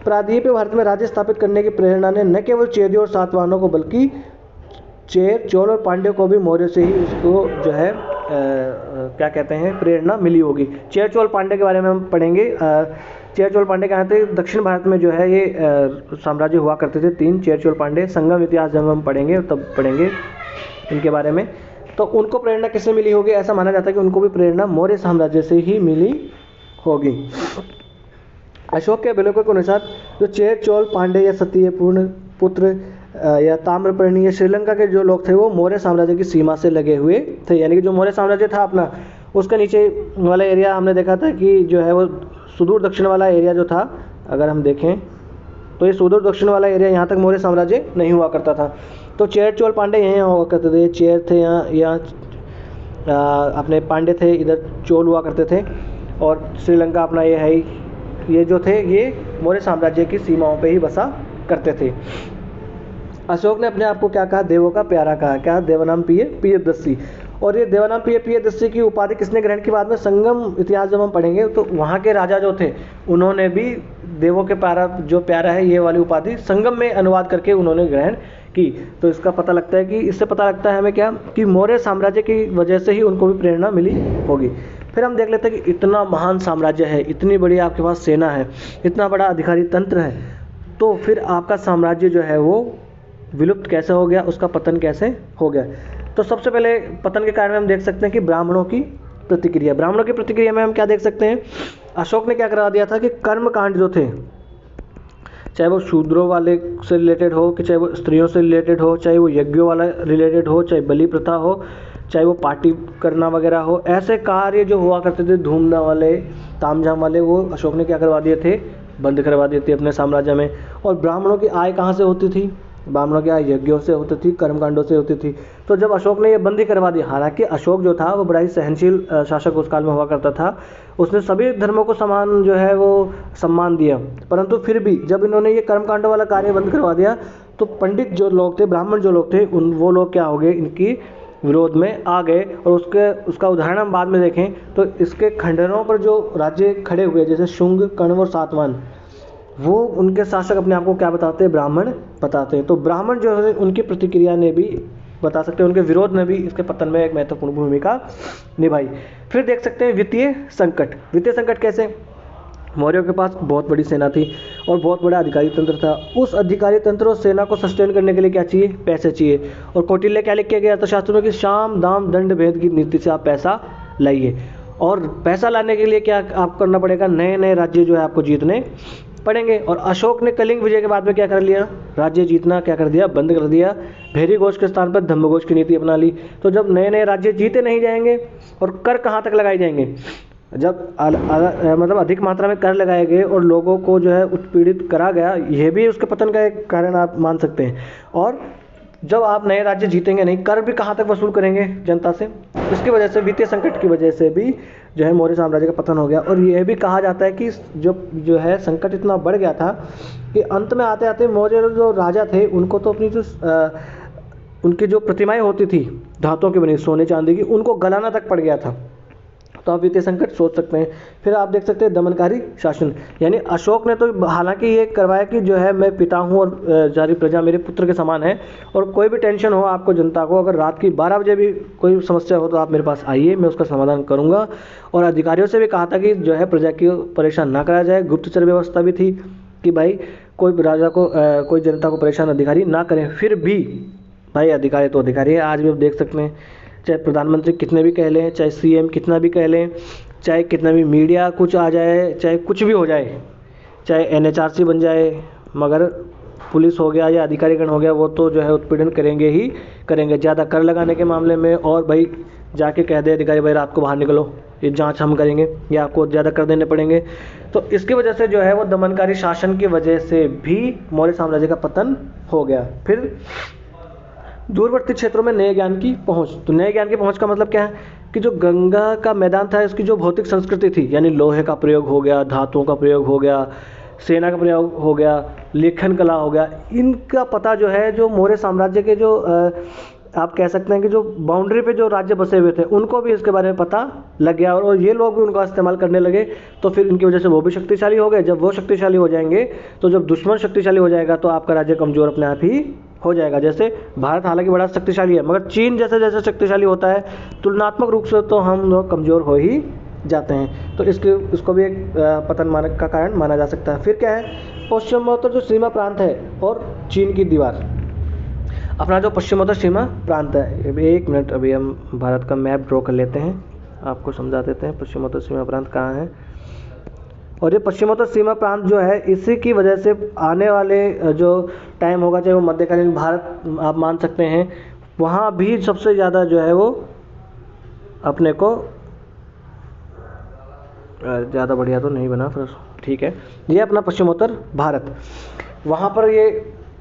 प्रायद्वीपीय भारत में राज्य स्थापित करने की प्रेरणा ने न केवल चेदियों और सातवाहनों को बल्कि चेर, चोल और पांड्य को भी मौर्य से ही उसको जो है क्या कहते हैं प्रेरणा मिली होगी। चेर, चोल, पांड्य के बारे में हम पढ़ेंगे। चेर, चोल, पांड्य कहाँ थे? दक्षिण भारत में जो है ये साम्राज्य हुआ करते थे, 3 चेर, चोल, पांड्य। संगम इतिहास जब हम पढ़ेंगे तब पढ़ेंगे इनके बारे में। तो उनको प्रेरणा किससे मिली होगी? ऐसा माना जाता है कि उनको भी प्रेरणा मौर्य साम्राज्य से ही मिली होगी। अशोक के अभिलेखों के अनुसार जो चेर, चोल, पांड्य या सतीय पुत्र या ताम्रपर्णी या श्रीलंका के जो लोग थे वो मौर्य साम्राज्य की सीमा से लगे हुए थे। यानी कि जो मौर्य साम्राज्य था अपना, उसके नीचे वाला एरिया हमने देखा था कि जो है वो सुदूर दक्षिण वाला एरिया जो था, अगर हम देखें तो ये सुदूर दक्षिण वाला एरिया, यहाँ तक मौर्य साम्राज्य नहीं हुआ करता था। तो चेर, चोल, पांड्य यहाँ हुआ करते थे। चेर थे यहाँ अपने पांड्य थे, इधर चोल हुआ करते थे, और श्रीलंका अपना ये है, ये जो थे ये मौर्य साम्राज्य की सीमाओं पे ही बसा करते थे। अशोक ने अपने आप को क्या कहा? देवों का प्यारा कहा। क्या? देवानाम प्रियदर्शी। और ये देवानाम प्रियदर्शी की उपाधि किसने ग्रहण की? बाद में संगम इतिहास जब हम पढ़ेंगे तो वहाँ के राजा जो थे उन्होंने भी देवों के प्यारा है ये वाली उपाधि संगम में अनुवाद करके उन्होंने ग्रहण की। तो इसका पता लगता है कि इससे पता लगता है हमें क्या कि मौर्य साम्राज्य की वजह से ही उनको भी प्रेरणा मिली होगी। फिर हम देख लेते हैं कि इतना महान साम्राज्य है, इतनी बड़ी आपके पास सेना है, इतना बड़ा अधिकारी तंत्र है, तो फिर आपका साम्राज्य जो है वो विलुप्त कैसे हो गया, उसका पतन कैसे हो गया? तो सबसे पहले पतन के कारण में हम देख सकते हैं कि ब्राह्मणों की प्रतिक्रिया। ब्राह्मणों की प्रतिक्रिया में हम क्या देख सकते हैं? अशोक ने क्या करा दिया था कि कर्मकांड जो थे, चाहे वो शूद्रों वाले से रिलेटेड हो, कि चाहे वो स्त्रियों से रिलेटेड हो, चाहे वो यज्ञों वाला रिलेटेड हो, चाहे बलि प्रथा हो, चाहे वो पार्टी करना वगैरह हो, ऐसे कार्य जो हुआ करते थे धूमधाम वाले, तामझाम वाले, वो अशोक ने क्या करवा दिए थे, बंद करवा दिए थे अपने साम्राज्य में। और ब्राह्मणों की आय कहाँ से होती थी, ब्राह्मणों की आय यज्ञों से होती थी, कर्मकांडों से होती थी। तो जब अशोक ने ये बंदी करवा दी, हालांकि अशोक जो था वो बड़ा ही सहनशील शासक उस काल में हुआ करता था, उसने सभी धर्मों को समान जो है वो सम्मान दिया, परंतु फिर भी जब इन्होंने ये कर्मकांडों वाला कार्य बंद करवा दिया तो पंडित जो लोग थे, ब्राह्मण जो लोग थे, वो लोग क्या हो गए, इनकी विरोध में आ गए। और उसका उदाहरण हम बाद में देखें तो इसके खंडहरों पर जो राज्य खड़े हुए, जैसे शुंग, कण्व और सातवाहन, वो उनके शासक अपने आप को क्या बताते हैं, ब्राह्मण बताते हैं। तो ब्राह्मण जो है उनकी प्रतिक्रिया ने भी बता सकते हैं, उनके विरोध ने भी इसके पतन में एक महत्वपूर्ण भूमिका निभाई। फिर देख सकते हैं वित्तीय संकट। वित्तीय संकट कैसे, मौर्यों के पास बहुत बड़ी सेना थी और बहुत बड़ा अधिकारी तंत्र था। उस अधिकारी तंत्र और सेना को सस्टेन करने के लिए क्या चाहिए, पैसे चाहिए। और कौटिल्य क्या लिख के गया अर्थशास्त्र में कि शाम दाम दंड भेद की नीति से आप पैसा लाइए। और पैसा लाने के लिए क्या आपको करना पड़ेगा, नए नए राज्य जो है आपको जीतने पड़ेंगे। और अशोक ने कलिंग विजय के बाद में क्या कर लिया, राज्य जीतना क्या कर दिया, बंद कर दिया। भेरी घोष के स्थान पर धम्मघोष की नीति अपना ली। तो जब नए नए राज्य जीते नहीं जाएंगे और कर कहाँ तक लगाए जाएंगे, जब मतलब अधिक मात्रा में कर लगाए गए और लोगों को जो है उत्पीड़ित करा गया, यह भी उसके पतन का एक कारण आप मान सकते हैं। और जब आप नए राज्य जीतेंगे नहीं, कर भी कहाँ तक वसूल करेंगे जनता से। इसकी वजह से, वित्तीय संकट की वजह से भी जो है मौर्य साम्राज्य का पतन हो गया। और यह भी कहा जाता है कि जो है संकट इतना बढ़ गया था कि अंत में आते आते मौर्य जो राजा थे उनको तो अपनी जो उनकी जो प्रतिमाएं होती थी धातुओं की बनी, सोने चांदी की, उनको गलाना तक पड़ गया था। तो आप वित्तीय संकट सोच सकते हैं। फिर आप देख सकते हैं दमनकारी शासन, यानी अशोक ने तो हालांकि ये करवाया कि जो है मैं पिता हूँ और सारी प्रजा मेरे पुत्र के समान है, और कोई भी टेंशन हो आपको, जनता को, अगर रात की 12 बजे भी कोई समस्या हो तो आप मेरे पास आइए, मैं उसका समाधान करूँगा। और अधिकारियों से भी कहा था कि जो है प्रजा की परेशान ना कराया जाए। गुप्तचर व्यवस्था भी थी कि भाई कोई राजा को कोई जनता को परेशान अधिकारी ना करें। फिर भी भाई अधिकारी तो अधिकारी है। आज भी आप देख सकते हैं, चाहे प्रधानमंत्री कितने भी कह लें, चाहे सीएम कितना भी कह लें, चाहे कितना भी मीडिया कुछ आ जाए, चाहे कुछ भी हो जाए, चाहे एनएचआरसी बन जाए, मगर पुलिस हो गया या अधिकारीगण हो गया, वो तो जो है उत्पीड़न करेंगे ही करेंगे, ज़्यादा कर लगाने के मामले में। और भाई जाके कह दे अधिकारी भाई रात को बाहर निकलो, ये जांच हम करेंगे, या आपको ज़्यादा कर देने पड़ेंगे। तो इसकी वजह से जो है वो दमनकारी शासन की वजह से भी मौर्य साम्राज्य का पतन हो गया। फिर दूरवर्ती क्षेत्रों में नए ज्ञान की पहुंच। तो नए ज्ञान की पहुंच का मतलब क्या है कि जो गंगा का मैदान था, इसकी जो भौतिक संस्कृति थी, यानी लोहे का प्रयोग हो गया, धातुओं का प्रयोग हो गया, सेना का प्रयोग हो गया, लेखन कला हो गया, इनका पता जो है जो मौर्य साम्राज्य के जो आप कह सकते हैं कि जो बाउंड्री पे जो राज्य बसे हुए थे उनको भी इसके बारे में पता लग गया, और ये लोग भी उनका इस्तेमाल करने लगे। तो फिर इनकी वजह से वो भी शक्तिशाली हो गए। जब वो शक्तिशाली हो जाएंगे तो जब दुश्मन शक्तिशाली हो जाएगा तो आपका राज्य कमज़ोर अपने आप ही हो जाएगा। जैसे भारत हालांकि बड़ा शक्तिशाली है, मगर चीन जैसे जैसे शक्तिशाली होता है तुलनात्मक रूप से तो हम लोग कमज़ोर हो ही जाते हैं। तो इसको भी एक पतन मानक का कारण माना जा सकता है। फिर क्या है, पश्चिमोत्तर जो सीमा प्रांत है और चीन की दीवार, अपना जो पश्चिमोत्तर सीमा प्रांत है। एक मिनट, अभी हम भारत का मैप ड्रॉ कर लेते हैं, आपको समझा देते हैं पश्चिमोत्तर सीमा प्रांत कहाँ है। और ये पश्चिमोत्तर सीमा प्रांत जो है, इसी की वजह से आने वाले जो टाइम होगा, चाहे वो मध्यकालीन भारत आप मान सकते हैं, वहाँ भी सबसे ज़्यादा जो है वो अपने को ज़्यादा बढ़िया तो नहीं बना, फिर ठीक है। ये अपना पश्चिमोत्तर भारत, वहाँ पर ये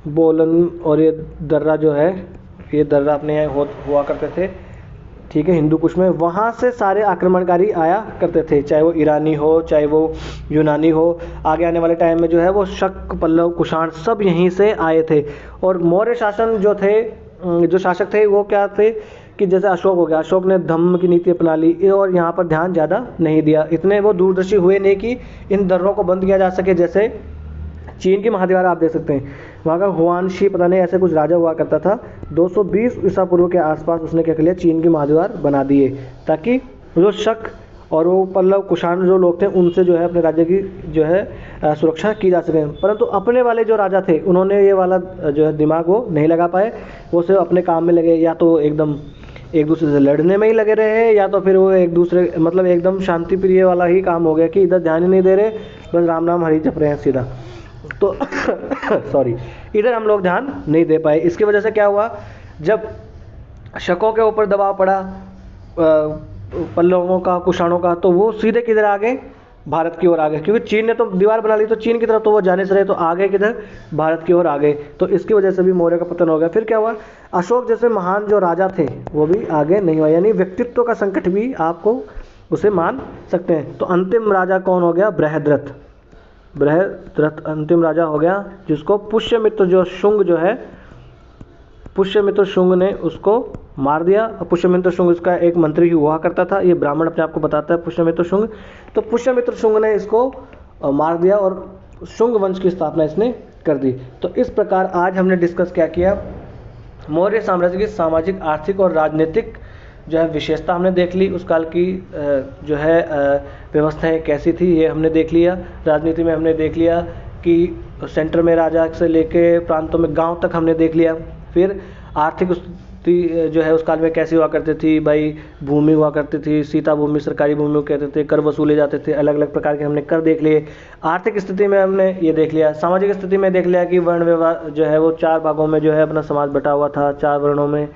बोलन और ये दर्रा जो है, ये दर्रा अपने यहाँ हुआ करते थे, ठीक है, हिंदू कुश में। वहाँ से सारे आक्रमणकारी आया करते थे, चाहे वो ईरानी हो, चाहे वो यूनानी हो। आगे आने वाले टाइम में जो है वो शक, पल्लव, कुषाण सब यहीं से आए थे। और मौर्य शासन जो थे, जो शासक थे वो क्या थे कि जैसे अशोक हो गया, अशोक ने धम्म की नीति अपना ली और यहाँ पर ध्यान ज़्यादा नहीं दिया। इतने वो दूरदर्शी हुए नहीं कि इन दर्रों को बंद किया जा सके। जैसे चीन की महाद्वार आप देख सकते हैं, वहाँ का हुआनशी पता नहीं ऐसे कुछ राजा हुआ करता था, 220 ईसा पूर्व के आसपास उसने क्या कर लिया, चीन की महाद्वार बना दिए, ताकि जो शक और वो पल्लव कुषाण जो लोग थे उनसे जो है अपने राज्य की जो है सुरक्षा की जा सके। परंतु अपने वाले जो राजा थे उन्होंने ये वाला जो है दिमाग वो नहीं लगा पाए, वो सिर्फ अपने काम में लगे, या तो एकदम एक दूसरे से लड़ने में ही लगे रहे, या तो फिर वो एक दूसरे मतलब एकदम शांति प्रिय वाला ही काम हो गया कि इधर ध्यान ही नहीं दे रहे, बस राम नाम हरि जप रहे हैं सीधा। तो सॉरी, इधर हम लोग ध्यान नहीं दे पाए। इसकी वजह से क्या हुआ, जब शकों के ऊपर दबाव पड़ा पल्लवों का, कुषाणों का, तो वो सीधे किधर आ गए, भारत की ओर आ गए, क्योंकि चीन ने तो दीवार बना ली तो चीन की तरफ तो वो जाने से रहे, तो आगे किधर, भारत की ओर आ गए। तो इसकी वजह से भी मौर्य का पतन हो गया। फिर क्या हुआ, अशोक जैसे महान जो राजा थे वो भी आगे नहीं हुआ, यानी व्यक्तित्व का संकट भी आपको उसे मान सकते हैं। तो अंतिम राजा कौन हो गया, बृहद्रथ। बृहद्रथ अंतिम राजा हो गया, जिसको पुष्यमित्र जो शुंग जो है, पुष्यमित्र शुंग ने उसको मार दिया। पुष्यमित्र शुंग इसका एक मंत्री हुआ करता था, ये ब्राह्मण अपने आप को बताता है पुष्यमित्र शुंग। तो पुष्यमित्र शुंग ने इसको मार दिया और शुंग वंश की स्थापना इसने कर दी। तो इस प्रकार आज हमने डिस्कस क्या किया, मौर्य साम्राज्य की सामाजिक, आर्थिक और राजनीतिक जो है विशेषता हमने देख ली। उस काल की जो है व्यवस्थाएं कैसी थी ये हमने देख लिया। राजनीति में हमने देख लिया कि सेंटर में राजा से लेके प्रांतों में गांव तक हमने देख लिया। फिर आर्थिक स्थिति जो है उस काल में कैसी हुआ करती थी, भाई भूमि हुआ करती थी, सीता भूमि, सरकारी भूमि कहते थे, कर वसूले जाते थे, अलग अलग प्रकार के हमने कर देख लिए। आर्थिक स्थिति में हमने ये देख लिया। सामाजिक स्थिति में देख लिया कि वर्ण व्यवहार जो है वो 4 भागों में जो है अपना समाज बटा हुआ था, 4 वर्णों में,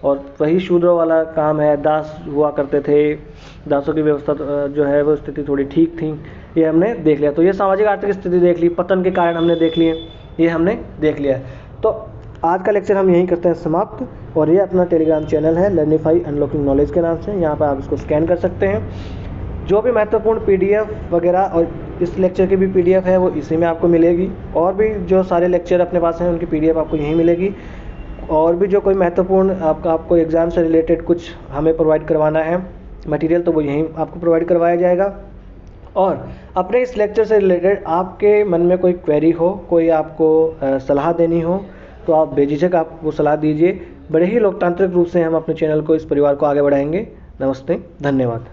और वही शूद्रों वाला काम है, दास हुआ करते थे, दासों की व्यवस्था जो है वो स्थिति थोड़ी ठीक थी, ये हमने देख लिया। तो ये सामाजिक आर्थिक स्थिति देख ली, पतन के कारण हमने देख लिए, ये हमने देख लिया। तो आज का लेक्चर हम यहीं करते हैं समाप्त। और ये अपना टेलीग्राम चैनल है लर्निफाई अनलॉकिंग नॉलेज के नाम से, यहाँ पर आप इसको स्कैन कर सकते हैं। जो भी महत्वपूर्ण PDF वगैरह और इस लेक्चर की भी PDF है वो इसी में आपको मिलेगी, और भी जो सारे लेक्चर अपने पास हैं उनकी PDF आपको यहीं मिलेगी। और भी जो कोई महत्वपूर्ण आपको एग्ज़ाम से रिलेटेड कुछ हमें प्रोवाइड करवाना है मटेरियल, तो वो यहीं आपको प्रोवाइड करवाया जाएगा। और अपने इस लेक्चर से रिलेटेड आपके मन में कोई क्वेरी हो, कोई आपको सलाह देनी हो, तो आप बेझिझक आप वो सलाह दीजिए। बड़े ही लोकतांत्रिक रूप से हम अपने चैनल को, इस परिवार को आगे बढ़ाएंगे। नमस्ते, धन्यवाद।